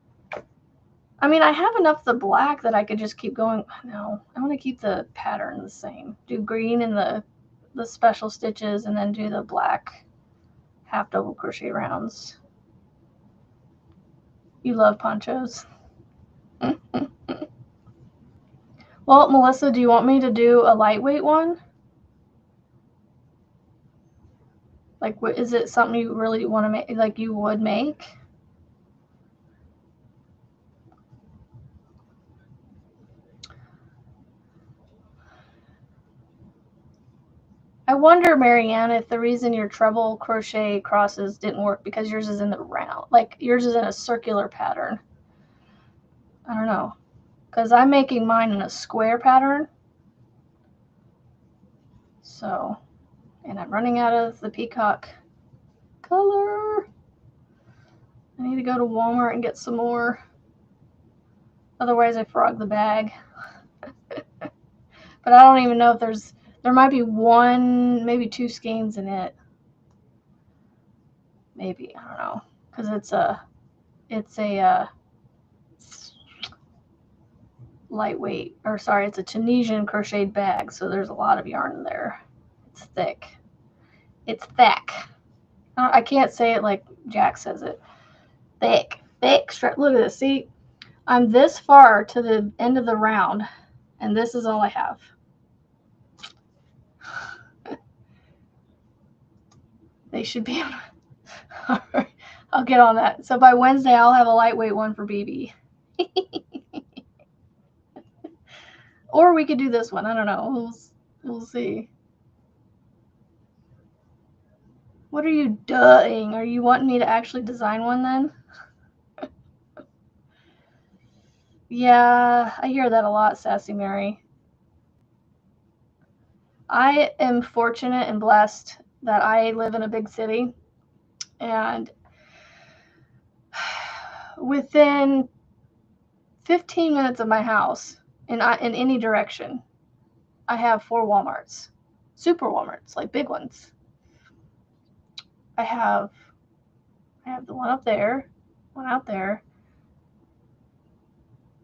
I mean, I have enough of the black that I could just keep going. No, I want to keep the pattern the same. Do green in the special stitches and then do the black half double crochet rounds. You love ponchos. Well, Melissa, do you want me to do a lightweight one? Like, is it something you really want to make, like you would make? wonder, Marianne, if the reason your treble crochet crosses didn't work because yours is in the round, like yours is in a circular pattern. I don't know, because I'm making mine in a square pattern. So, and I'm running out of the peacock color. I need to go to Walmart and get some more. Otherwise, I frog the bag. But I don't even know if there might be one, maybe two skeins in it. Maybe, I don't know, because it's a lightweight, or sorry, it's a Tunisian crocheted bag, so there's a lot of yarn in there. It's thick. It's thick. I can't say it like Jack says it. Thick, thick. Look at this. See, I'm this far to the end of the round, and this is all I have. They should be on. All right, I'll get on that. So by Wednesday, I'll have a lightweight one for BB. Or we could do this one. I don't know. We'll see. What are you doing? Are you wanting me to actually design one then? Yeah, I hear that a lot, Sassy Mary. I am fortunate and blessed that I live in a big city, and within 15 minutes of my house, in any direction, I have 4 Walmarts, super Walmarts, like big ones. I have the one up there, one out there.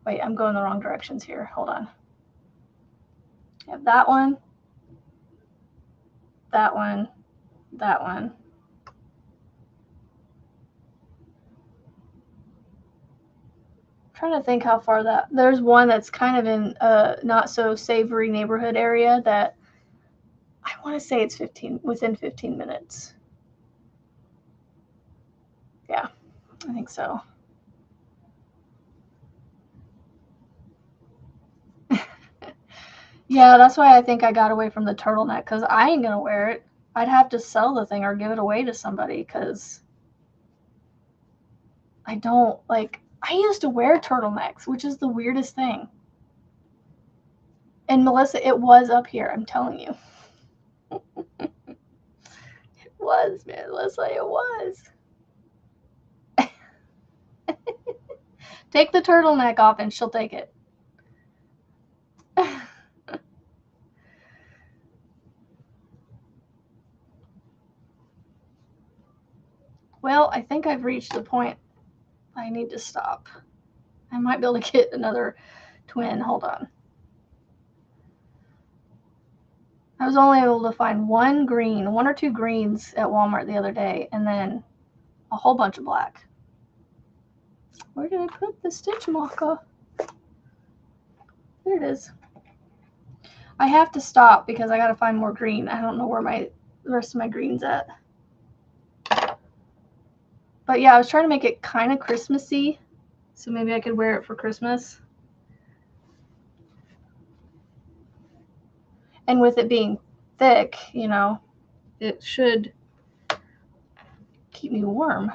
Wait, I'm going the wrong directions here. Hold on. I have that one, that one, that one. I'm trying to think how far there's one that's kind of in a not so savory neighborhood area that I want to say it's within 15 minutes. Yeah, I think so. Yeah, that's why I think I got away from the turtleneck, because I ain't going to wear it. I'd have to sell the thing or give it away to somebody, because I don't, like, I used to wear turtlenecks, which is the weirdest thing. And Melissa, it was up here, I'm telling you. It was, man, Melissa, it was. Take the turtleneck off and she'll take it. Well, I think I've reached the point I need to stop. I might be able to get another twin. Hold on. I was only able to find one or two greens at Walmart the other day, and then a whole bunch of black. Where did I put the stitch marker? There it is. I have to stop because I got to find more green. I don't know where the rest of my green's at. But yeah, I was trying to make it kind of Christmassy, so maybe I could wear it for Christmas. And with it being thick, you know, it should keep me warm.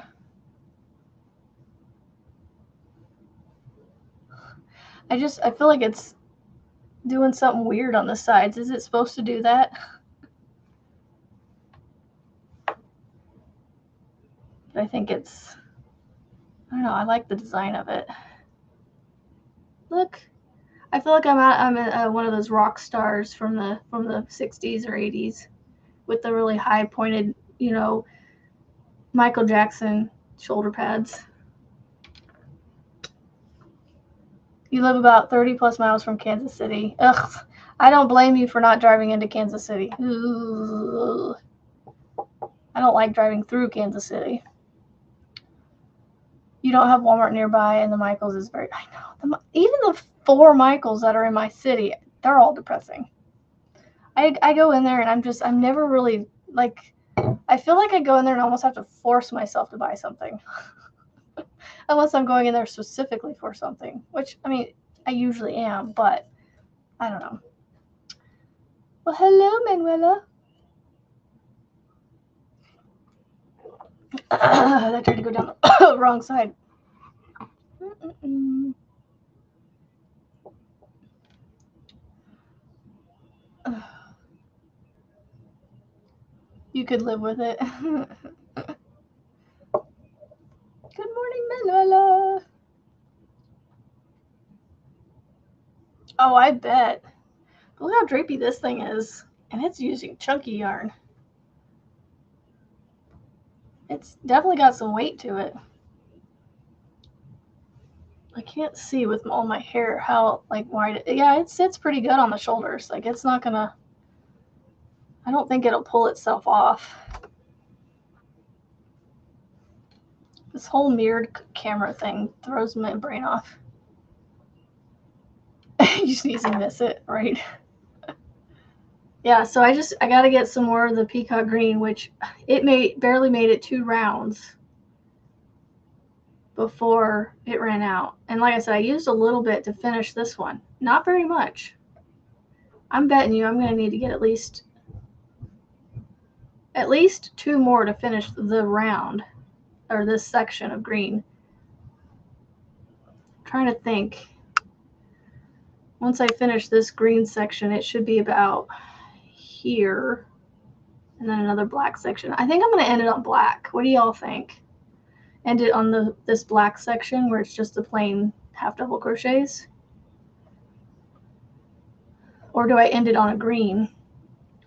I feel like it's doing something weird on the sides. Is it supposed to do that? But I think it's, I don't know, I like the design of it. Look, I feel like I'm at one of those rock stars from the 60s or 80s with the really high pointed, you know, Michael Jackson shoulder pads. You live about 30 plus miles from Kansas City. Ugh, I don't blame you for not driving into Kansas City. Ugh. I don't like driving through Kansas City. You don't have Walmart nearby, and the Michaels is very, I know. Even the 4 Michaels that are in my city, they're all depressing. I go in there and I'm never really, like, I feel like I go in there and almost have to force myself to buy something. Unless I'm going in there specifically for something, which, I mean, I usually am, but I don't know. Well, hello, Manuela. I tried to go down the wrong side. You could live with it. Good morning, Manuela. Oh, I bet. Look how drapey this thing is. And it's using chunky yarn. It's definitely got some weight to it. I can't see with all my hair how like wide it, yeah, it sits pretty good on the shoulders. Like it's not gonna, I don't think it'll pull itself off. This whole mirrored camera thing throws my brain off. You sneeze and miss it, right? Yeah, so I gotta get some more of the peacock green, which it barely made it 2 rounds before it ran out. And like I said, I used a little bit to finish this one. Not very much. I'm betting you I'm gonna need to get at least 2 more to finish the round, or this section of green. I'm trying to think. Once I finish this green section, it should be about here, and then another black section. I think I'm going to end it on black. What do y'all think? End it on this black section where it's just the plain half double crochets? Or do I end it on a green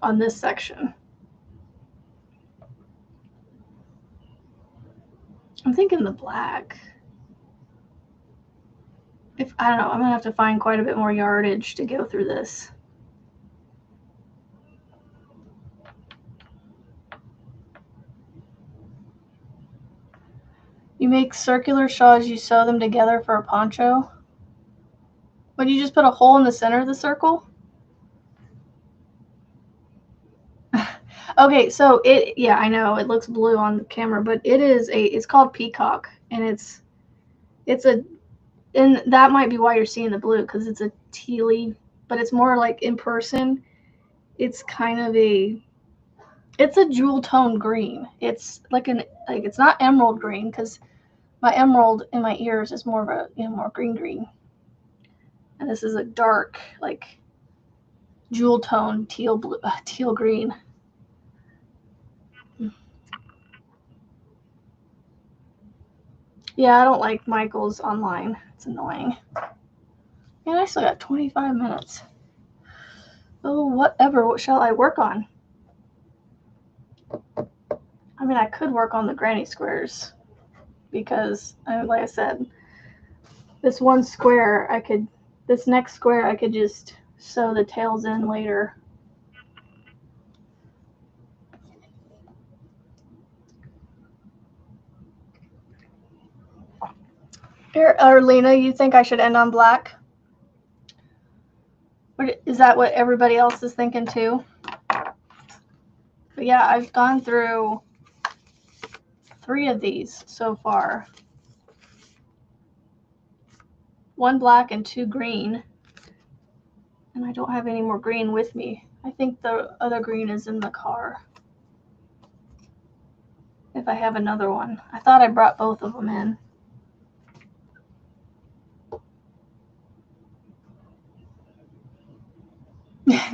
on this section? I'm thinking the black. I don't know, I'm going to have to find quite a bit more yardage to go through this. You make circular shawls, you sew them together for a poncho? Would you just put a hole in the center of the circle? Okay, so yeah, I know it looks blue on the camera, but it's called peacock, and and that might be why you're seeing the blue, because it's a tealy, but it's more like in person, it's kind of it's a jewel tone green. It's like it's not emerald green, because my emerald in my ears is more of a more green, and this is a dark like jewel tone teal green. Yeah, I don't like Michael's online. It's annoying. And I still got 25 minutes. Oh, whatever. What shall I work on? I mean, I could work on the granny squares because, like I said, this next square, I could just sew the tails in later. Here, Lena, you think I should end on black? Is that what everybody else is thinking too? But yeah, I've gone through 3 of these so far. 1 black and 2 green. And I don't have any more green with me. I think the other green is in the car. If I have another one. I thought I brought both of them in.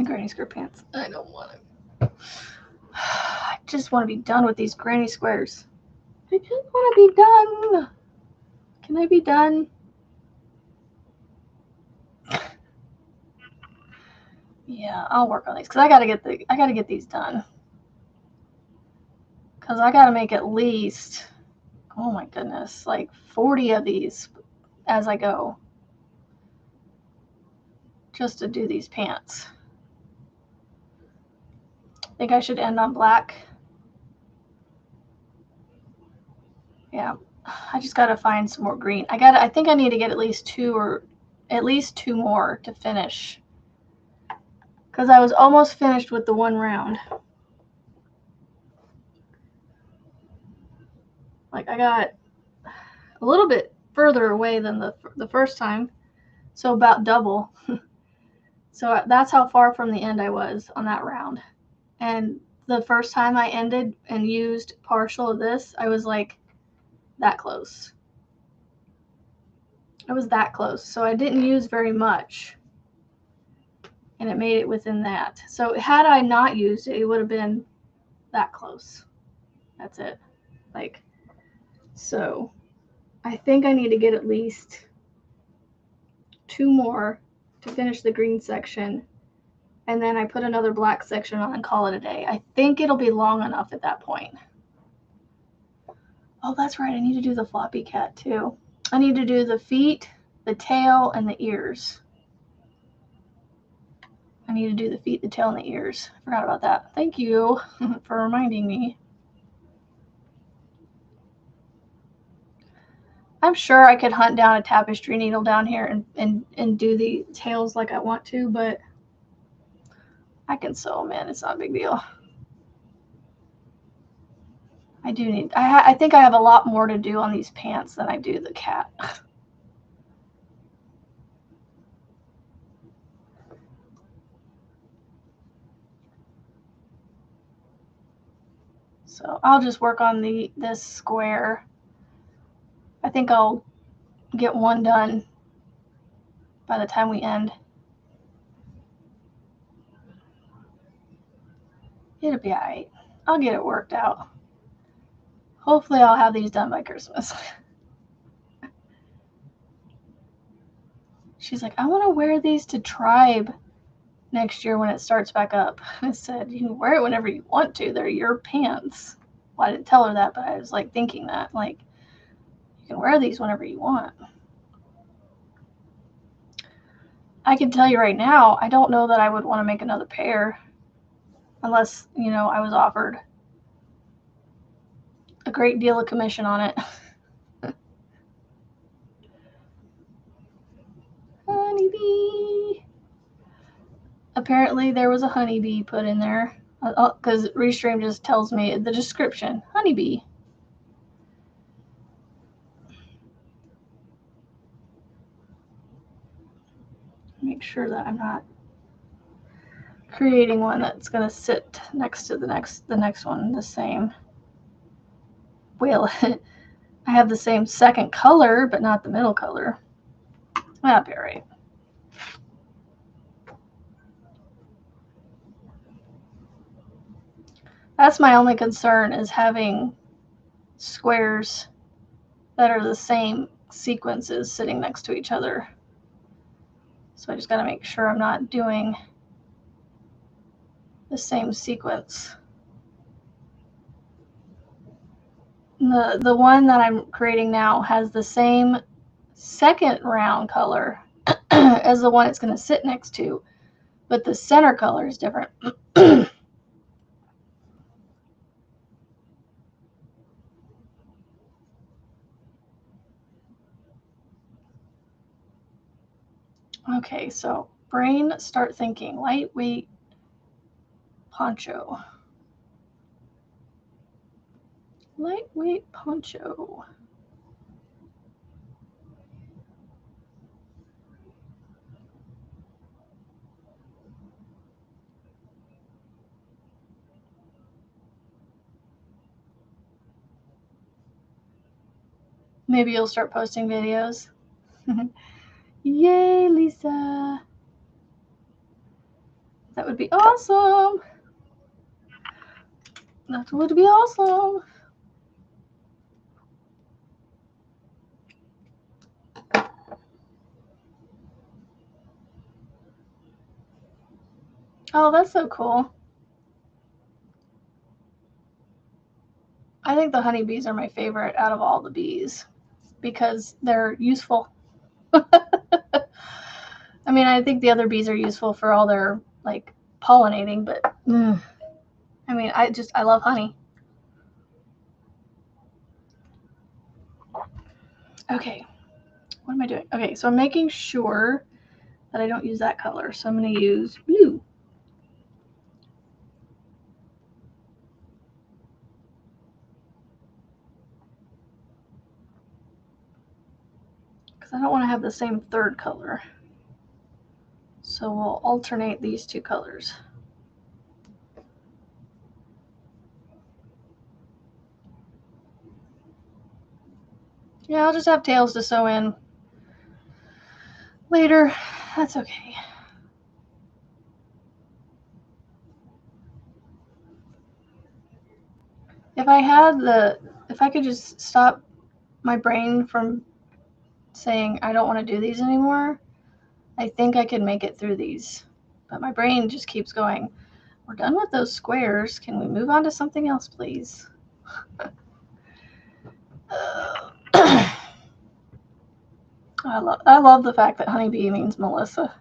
Granny square pants. I don't want it. I just want to be done with these granny squares. I just want to be done. Can I be done? Yeah, I'll work on these because I gotta get these done. Because I gotta make at least, oh my goodness, like 40 of these as I go. Just to do these pants. Think I should end on black. Yeah, I just gotta find some more green. I think I need to get at least 2 more to finish. Because I was almost finished with the 1 round. Like I got a little bit further away than the first time. So about double. So that's how far from the end I was on that round. And the first time I ended and used partial of this, I was like that close. I was that close. So I didn't use very much. And it made it within that. So had I not used it, it would have been that close. That's it. Like, so I think I need to get at least 2 more to finish the green section. And then I put another black section on and call it a day. I think it'll be long enough at that point. Oh, that's right. I need to do the floppy cat too. I need to do the feet, the tail, and the ears. I need to do the feet, the tail, and the ears. I forgot about that. Thank you for reminding me. I'm sure I could hunt down a tapestry needle down here and do the tails like I want to, but I can sew them in. It's not a big deal. I do need, I think I have a lot more to do on these pants than I do the cat. So I'll just work on this square. I think I'll get one done by the time we end. It'll be all right. I'll get it worked out. Hopefully I'll have these done by Christmas. She's like, I want to wear these to Tribe next year when it starts back up. I said, you can wear it whenever you want to. They're your pants. Well, I didn't tell her that, but I was like thinking that. Like, you can wear these whenever you want. I can tell you right now, I don't know that I would want to make another pair unless, you know, I was offered a great deal of commission on it. Honeybee. Apparently there was a honeybee put in there because Restream just tells me the description, honeybee. Make sure that I'm not creating one that's going to sit next to the next one the same. Well, I have the same second color, but not the middle color. That'll be all right. That's my only concern, is having squares that are the same sequences sitting next to each other. So I just got to make sure I'm not doing the same sequence. The one that I'm creating now has the same second round color as the one it's going to sit next to, but the center color is different. Okay, so brain, start thinking. Lightweight poncho. Lightweight poncho. Maybe you'll start posting videos. Yay, Lisa. That would be awesome. That would be awesome. Oh, that's so cool. I think the honeybees are my favorite out of all the bees because they're useful. I mean, I think the other bees are useful for all their like pollinating, but I mean, I love honey. Okay, what am I doing? Okay, so I'm making sure that I don't use that color, so I'm going to use blue. Because I don't want to have the same third color. So we'll alternate these two colors. Yeah, I'll just have tails to sew in later. That's okay. If I could just stop my brain from saying I don't want to do these anymore, I think I could make it through these. But my brain just keeps going, we're done with those squares. Can we move on to something else, please? I love the fact that honeybee means Melissa.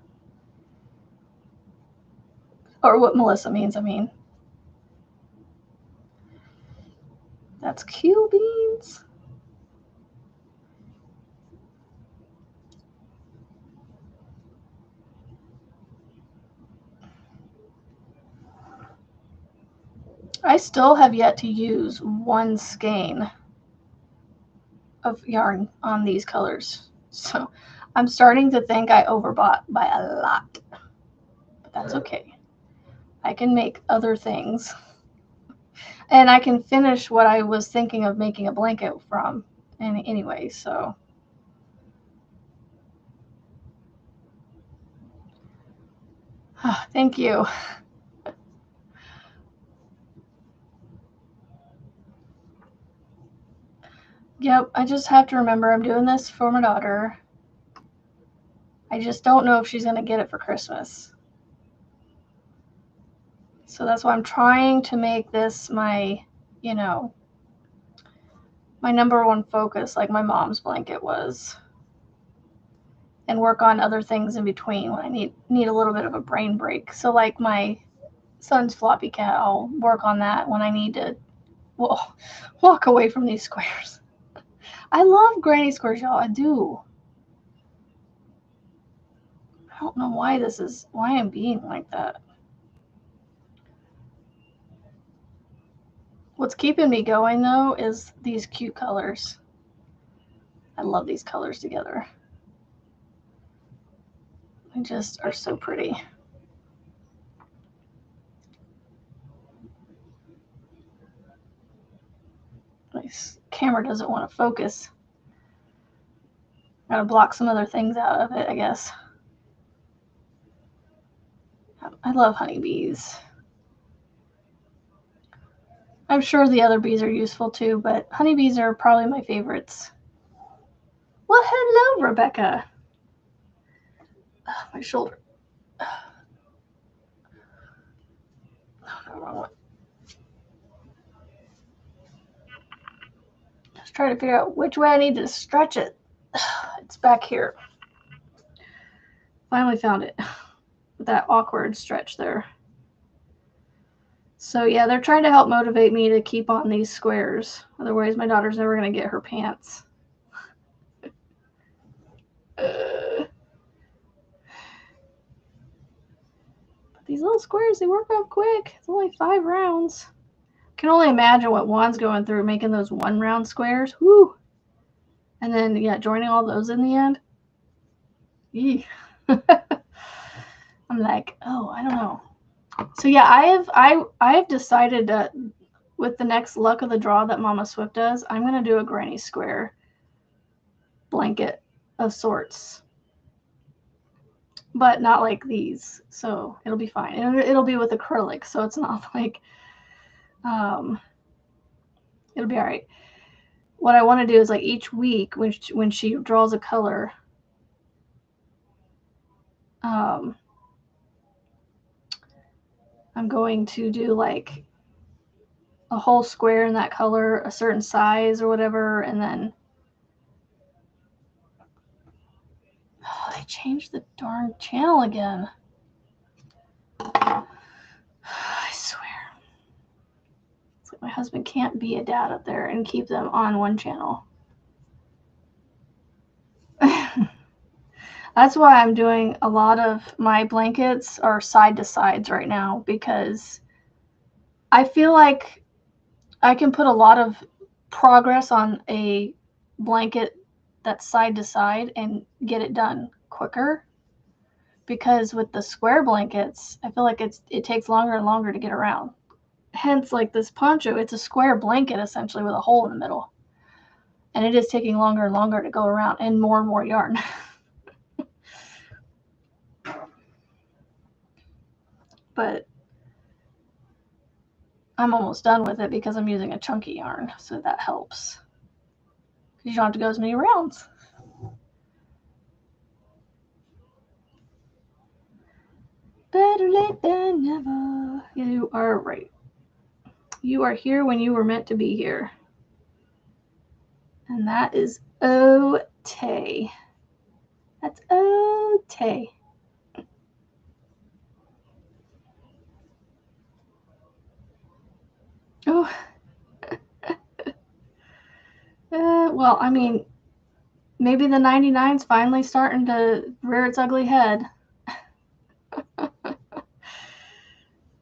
Or what Melissa means, I mean. That's Q beans. I still have yet to use one skein of yarn on these colors. So I'm starting to think I overbought by a lot. But that's okay. I can make other things. And I can finish what I was thinking of making a blanket from anyway, so. Thank you. Yep, I just have to remember I'm doing this for my daughter. I just don't know if she's going to get it for Christmas. So that's why I'm trying to make this my, my number one focus, like my mom's blanket was. And work on other things in between when I need a little bit of a brain break. So like my son's floppy cat, I'll work on that when I need to walk away from these squares. I love granny squares, y'all. I do. I don't know why I'm being like that. What's keeping me going though is these cute colors. I love these colors together. They just are so pretty. This camera doesn't want to focus. Gotta block some other things out of it, I guess. I love honeybees. I'm sure the other bees are useful too, but honeybees are probably my favorites. Well, hello, Rebecca. Oh, my shoulder. Oh, no, wrong one. Just trying to figure out which way I need to stretch it. It's back here. Finally found it. With that awkward stretch there. So yeah, they're trying to help motivate me to keep on these squares. Otherwise, my daughter's never going to get her pants. But these little squares, they work up quick. It's only 5 rounds. I can only imagine what Juan's going through making those 1 round squares. Woo! And then, yeah, joining all those in the end. Eee. I'm like, oh, I don't know. So yeah, I have decided that with the next luck of the draw that Mama Swift does, I'm gonna do a granny square blanket of sorts, but not like these. So it'll be fine. It'll be with acrylic, so it's not like it'll be all right. What I want to do is like each week when she draws a color, I'm going to do like a whole square in that color, a certain size or whatever, and then they changed the darn channel again. I swear. It's like my husband can't be a dad up there and keep them on one channel. That's why I'm doing a lot of my blankets are side to sides right now, because I feel like I can put a lot of progress on a blanket that's side to side and get it done quicker. Because with the square blankets, I feel like it takes longer and longer to get around. Hence, like this poncho, it's a square blanket essentially with a hole in the middle. And it is taking longer and longer to go around and more yarn. But I'm almost done with it because I'm using a chunky yarn, so that helps. You don't have to go as many rounds. Better late than never. You are right. You are here when you were meant to be here. And that is okay. That's okay. Oh. Well, I mean, maybe the 99's finally starting to rear its ugly head.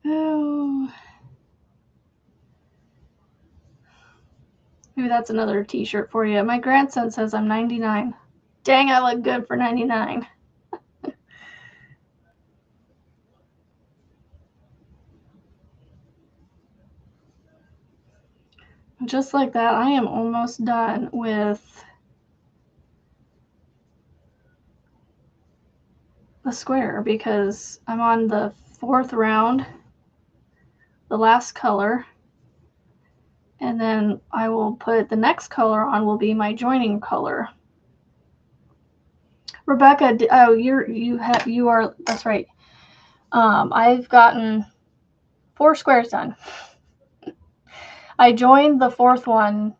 Oh. Maybe that's another t-shirt for you. My grandson says I'm 99. Dang, I look good for 99. Just like that, I am almost done with the square because I'm on the 4th round, the last color, and then I will put the next color on will be my joining color. Rebecca, oh, you are, that's right. I've gotten 4 squares done. I joined the 4th one,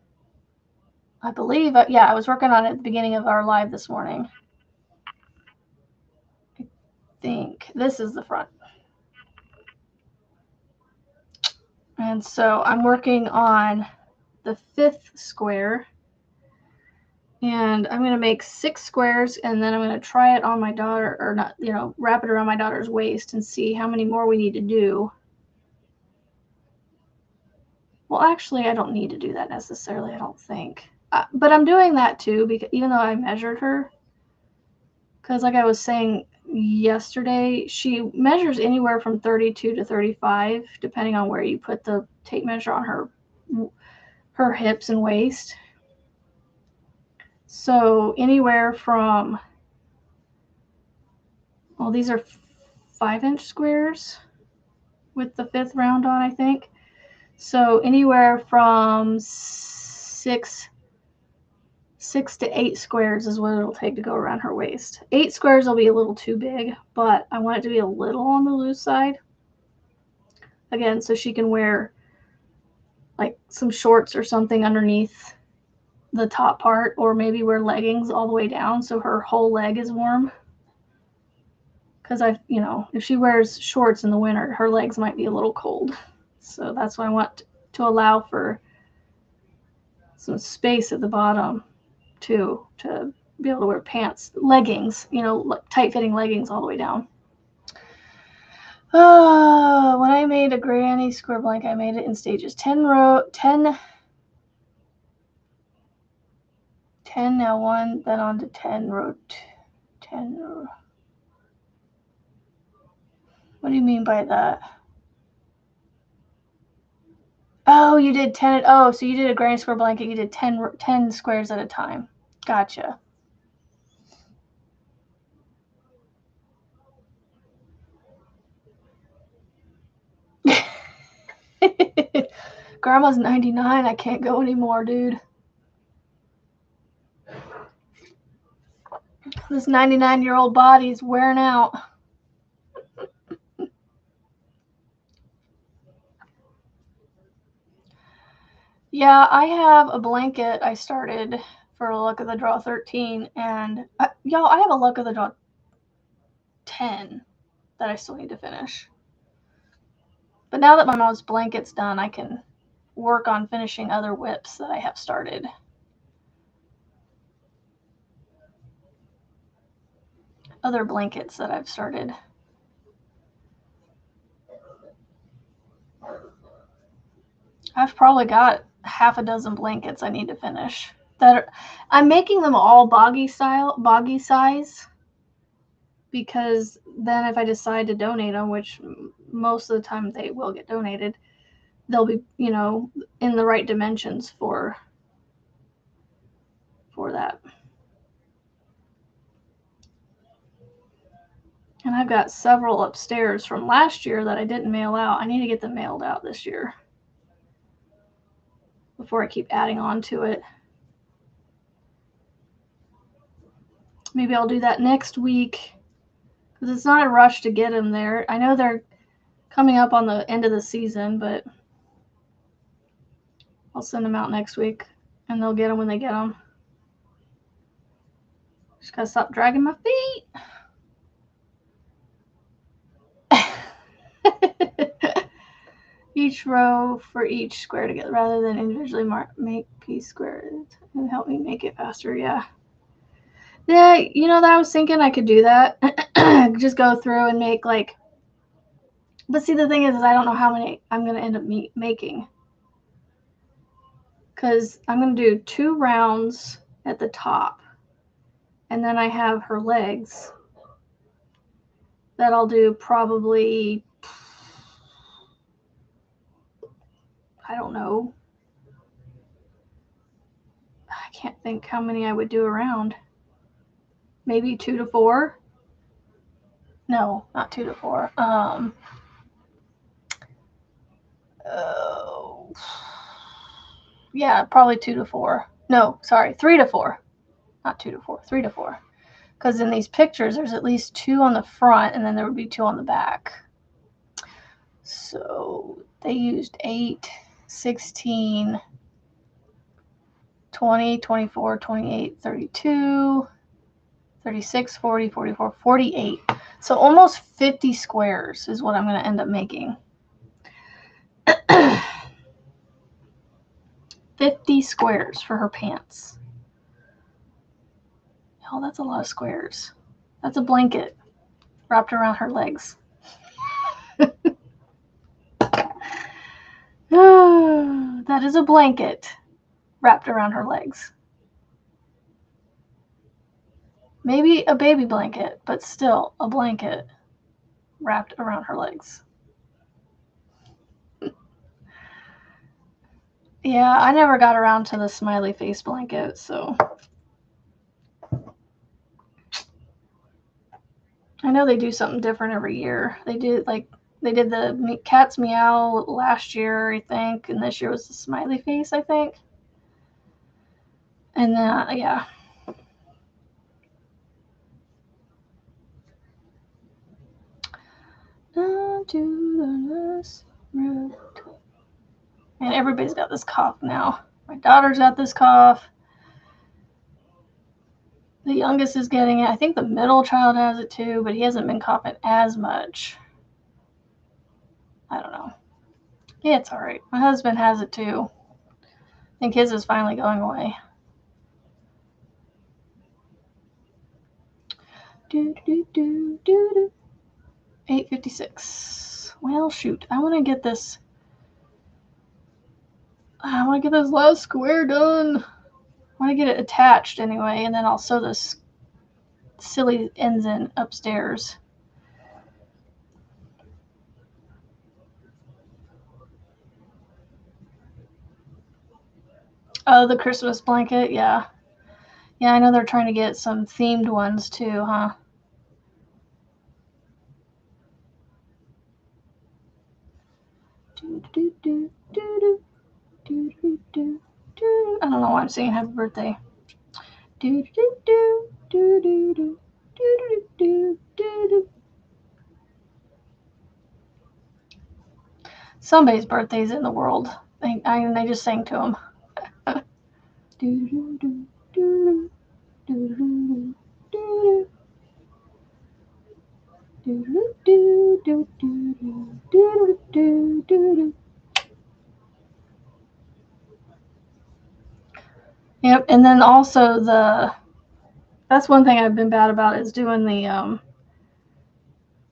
I believe. Yeah, I was working on it at the beginning of our live this morning. I think this is the front. And so I'm working on the 5th square. And I'm going to make 6 squares, and then I'm going to try it on my daughter, or not, wrap it around my daughter's waist and see how many more we need to do. Well, actually, I don't need to do that necessarily, I don't think. But I'm doing that too, because even though I measured her, because like I was saying yesterday, she measures anywhere from 32 to 35, depending on where you put the tape measure on her hips and waist. So anywhere from, well, these are 5-inch squares with the 5th round on, I think. So anywhere from 6 to 8 squares is what it'll take to go around her waist. 8 squares will be a little too big, but I want it to be a little on the loose side. Again, so she can wear like some shorts or something underneath the top part, or maybe wear leggings all the way down so her whole leg is warm. Because if she wears shorts in the winter, her legs might be a little cold. So that's why I want to allow for some space at the bottom too, to be able to wear pants, leggings, tight-fitting leggings all the way down. Oh, when I made a granny square blanket, I made it in stages. 10 now 1, then on to 10 row 10 row. What do you mean by that? Oh, you did 10. Oh, so you did a granny square blanket. You did 10 squares at a time. Gotcha. Grandma's 99. I can't go anymore, dude. This 99-year-old body is wearing out. Yeah, I have a blanket I started for Luck of the Draw 13, and y'all, I have a Luck of the Draw 10 that I still need to finish. But now that my mom's blanket's done, I can work on finishing other whips that I have started. Other blankets that I've started. I've probably got half a dozen blankets I need to finish. I'm making them all boggy size, because then if I decide to donate them, which most of the time they will get donated, they'll be, in the right dimensions for for that. And I've got several upstairs from last year that I didn't mail out. I need to get them mailed out this year before I keep adding on to it. Maybe I'll do that next week because it's not a rush to get them there. I know they're coming up on the end of the season, but I'll send them out next week and they'll get them when they get them. Just gotta stop dragging my feet. Each row for each square together rather than individually make piece squares and help me make it faster. Yeah, you know that I was thinking I could do that. Just go through and make like, but see the thing is I don't know how many I'm gonna end up making because I'm gonna do 2 rounds at the top and then I have her legs that I'll do probably, I don't know, I can't think how many I would do around. Maybe 2 to 4. No, not 2 to 4. Yeah, probably 2 to 4. No, sorry, 3 to 4. Not 2 to 4, 3 to 4. Because in these pictures, there's at least 2 on the front, and then there would be 2 on the back. So they used 8, 16, 20, 24, 28, 32, 36, 40, 44, 48. So almost 50 squares is what I'm going to end up making. 50 squares for her pants. Oh, that's a lot of squares. That's a blanket wrapped around her legs. That is a blanket wrapped around her legs. Maybe a baby blanket, but still a blanket wrapped around her legs. Yeah, I never got around to the smiley face blanket, so I know they do something different every year. They did the cat's meow last year, I think, and this year was the smiley face, I think. And then, yeah. To this road. And everybody's got this cough now. My daughter's got this cough. The youngest is getting it. I think the middle child has it too, but he hasn't been coughing as much. I don't know. Yeah, it's all right. My husband has it too. I think his is finally going away. 8:56. Well, shoot. I want to get this last square done. I want to get it attached anyway, and then I'll sew this silly ends in upstairs. Oh, the Christmas blanket, yeah. Yeah, I know they're trying to get some themed ones too, huh? I don't know why I'm singing happy birthday. Somebody's birthday's in the world. They just sang to him. Yep, and then also that's one thing I've been bad about is doing the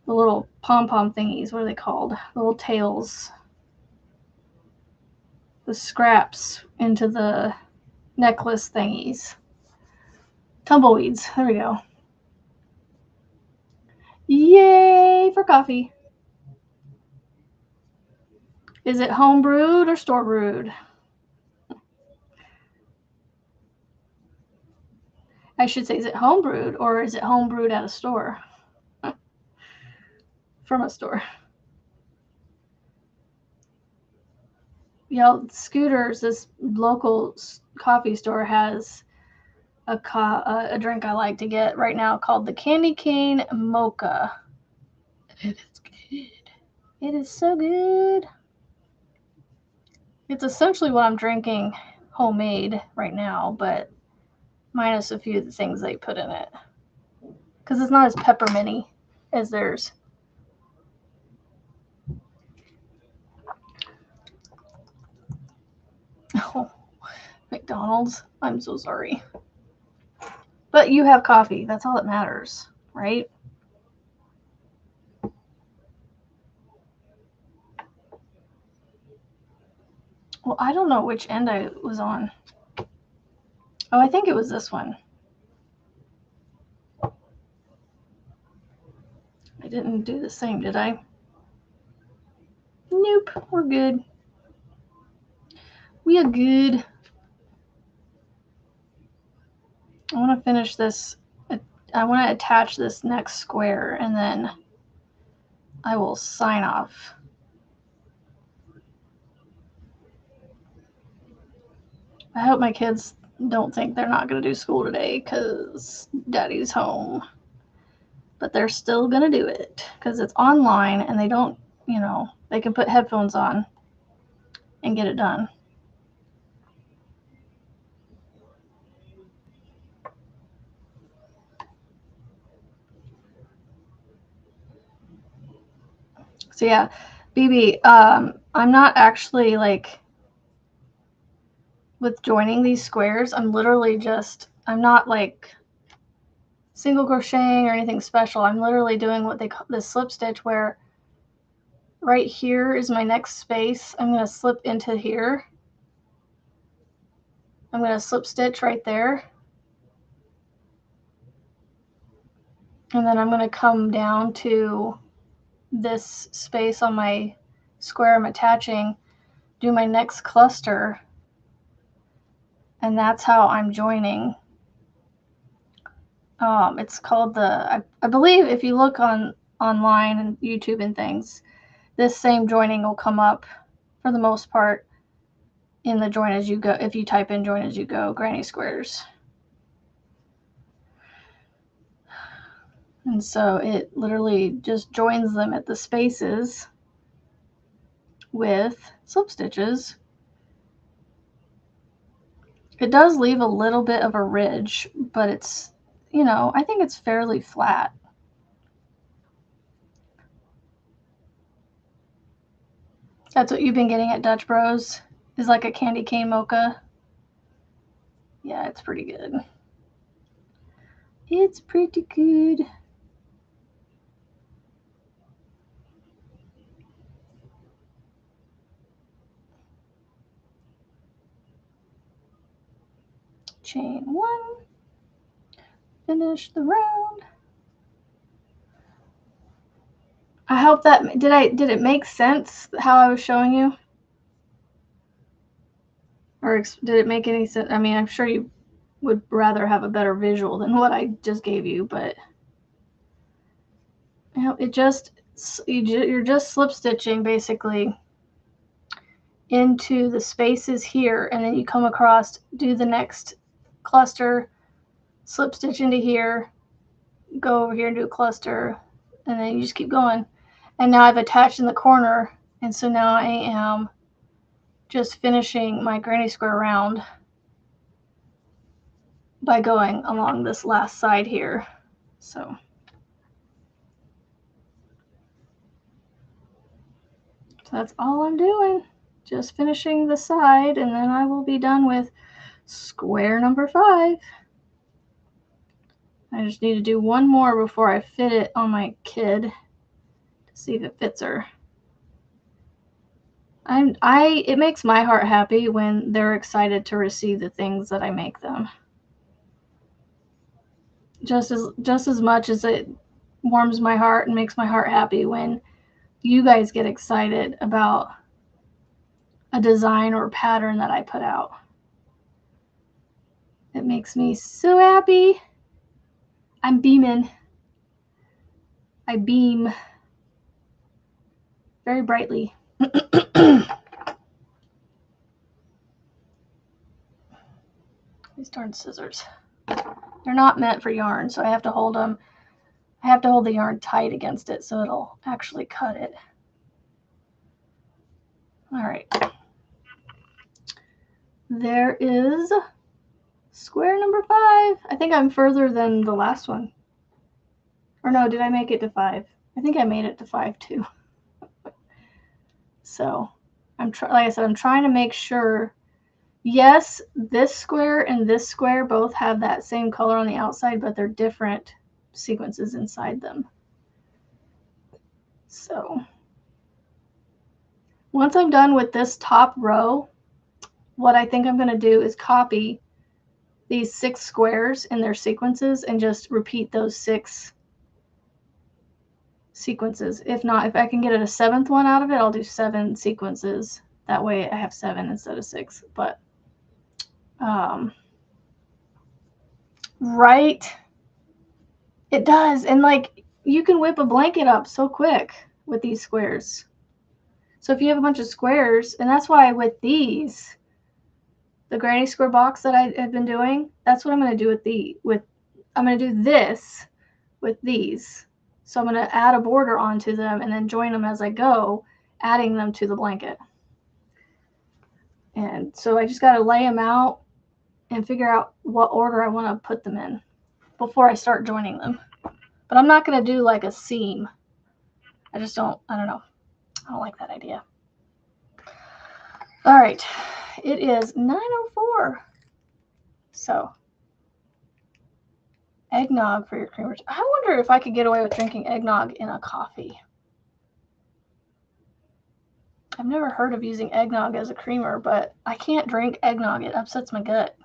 little pom-pom thingies. What are they called? The little tails. The scraps into the necklace thingies. Tumbleweeds. There we go. Yay for coffee. Is it home brewed or store brewed? I should say, is it home brewed or is it home brewed at a store? From a store. Y'all, Scooters, this local coffee store has a drink I like to get right now called the Candy Cane Mocha. It is good. It is so good. It's essentially what I'm drinking homemade right now, but minus a few of the things they put in it. Because it's not as pepperminty as theirs. Oh, McDonald's. I'm so sorry. But you have coffee. That's all that matters, right? Well, I don't know which end I was on. Oh, I think it was this one. I didn't do the same, did I? Nope, we're good. We are good. I want to finish this. I want to attach this next square and then I will sign off. I hope my kids don't think they're not going to do school today because daddy's home. But they're still going to do it because it's online and they don't, you know, they can put headphones on and get it done. So yeah, BB, I'm not actually like with joining these squares. I'm literally just, I'm not like single crocheting or anything special. I'm literally doing what they call this slip stitch where right here is my next space. I'm going to slip into here. I'm going to slip stitch right there. And then I'm going to come down to this space on my square I'm attaching, do my next cluster, and that's how I'm joining. It's called the, I believe if you look online and YouTube and things, this same joining will come up for the most part in the join as you go, if you type in join as you go granny squares. And so it literally just joins them at the spaces with slip stitches. It does leave a little bit of a ridge, but it's, you know, I think it's fairly flat. That's what you've been getting at Dutch Bros, is like a candy cane mocha. Yeah, it's pretty good. It's pretty good. Chain one. Finish the round. I hope that did it make sense how I was showing you? Or did it make any sense? I mean, I'm sure you would rather have a better visual than what I just gave you, but you know, you're just slip stitching basically into the spaces here, and then you come across, do the next cluster, slip stitch into here, go over here and do a cluster, and then you just keep going. And now I've attached in the corner, and so now I am just finishing my granny square round by going along this last side here. So that's all I'm doing, just finishing the side, and then I will be done with square number 5. I just need to do one more before I fit it on my kid to see if it fits her. It makes my heart happy when they're excited to receive the things that I make them. Just as much as it warms my heart and makes my heart happy when you guys get excited about a design or pattern that I put out. It makes me so happy. I'm beaming. I beam very brightly. These darn scissors. They're not meant for yarn, so I have to hold them. I have to hold the yarn tight against it so it'll actually cut it. All right. There is square number 5. I think I'm further than the last one. Or no, did I make it to 5? I think I made it to 5 too. So like I said, I'm trying to make sure. Yes, this square and this square both have that same color on the outside, but they're different sequences inside them. So once I'm done with this top row, what I think I'm going to do is copy these 6 squares in their sequences and just repeat those 6 sequences. If not, if I can get a 7th one out of it, I'll do 7 sequences. That way I have 7 instead of 6. But right, it does. And like, you can whip a blanket up so quick with these squares. So if you have a bunch of squares, and that's why with these, the granny square box that I have been doing, that's what I'm going to do I'm going to do this with these. So I'm going to add a border onto them and then join them as I go, adding them to the blanket. And so I just got to lay them out and figure out what order I want to put them in before I start joining them. But I'm not going to do like a seam. I don't know. I don't like that idea. All right. It is 9:04. So, eggnog for your creamers. I wonder if I could get away with drinking eggnog in a coffee. I've never heard of using eggnog as a creamer, but I can't drink eggnog. It upsets my gut.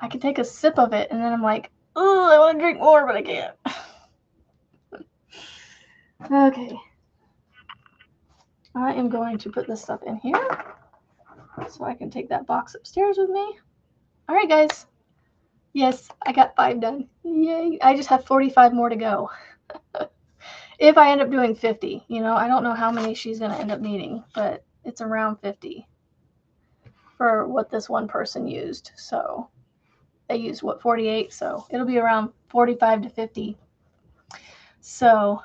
I can take a sip of it, and then I'm like, oh, I want to drink more, but I can't. Okay. I am going to put this stuff in here so I can take that box upstairs with me. All right, guys. Yes, I got 5 done. Yay. I just have 45 more to go. If I end up doing 50, I don't know how many she's going to end up needing, but it's around 50 for what this one person used. So they used, 48? So it'll be around 45 to 50. So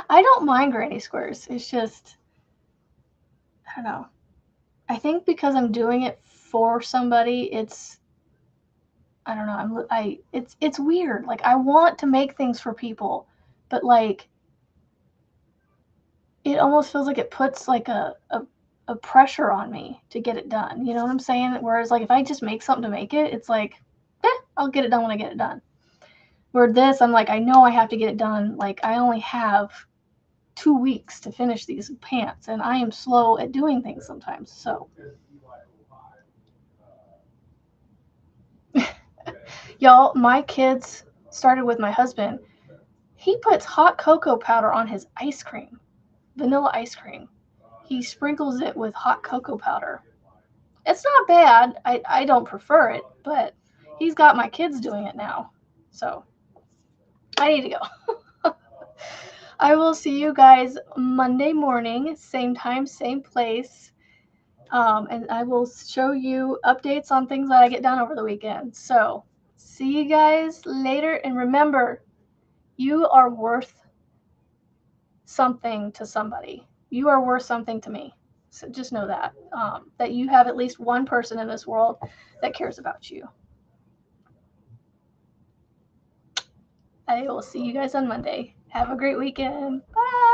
I don't mind granny squares. It's just, I don't know. I think because I'm doing it for somebody, I don't know. It's weird. Like, I want to make things for people, but like, it almost feels like it puts like a pressure on me to get it done. You know what I'm saying? Whereas like, if I just make something to make it, it's like, I'll get it done when I get it done. Where this, I'm like, I know I have to get it done. Like, I only have 2 weeks to finish these pants, and I am slow at doing things sometimes. So y'all, my kids started with my husband. He puts hot cocoa powder on his ice cream, vanilla ice cream. He sprinkles it with hot cocoa powder. It's not bad. I don't prefer it, but he's got my kids doing it now. So I need to go. I will see you guys Monday morning, same time, same place. And I will show you updates on things that I get done over the weekend. So see you guys later. And remember, you are worth something to somebody. You are worth something to me. So just know that, that you have at least one person in this world that cares about you. I will see you guys on Monday. Have a great weekend. Bye.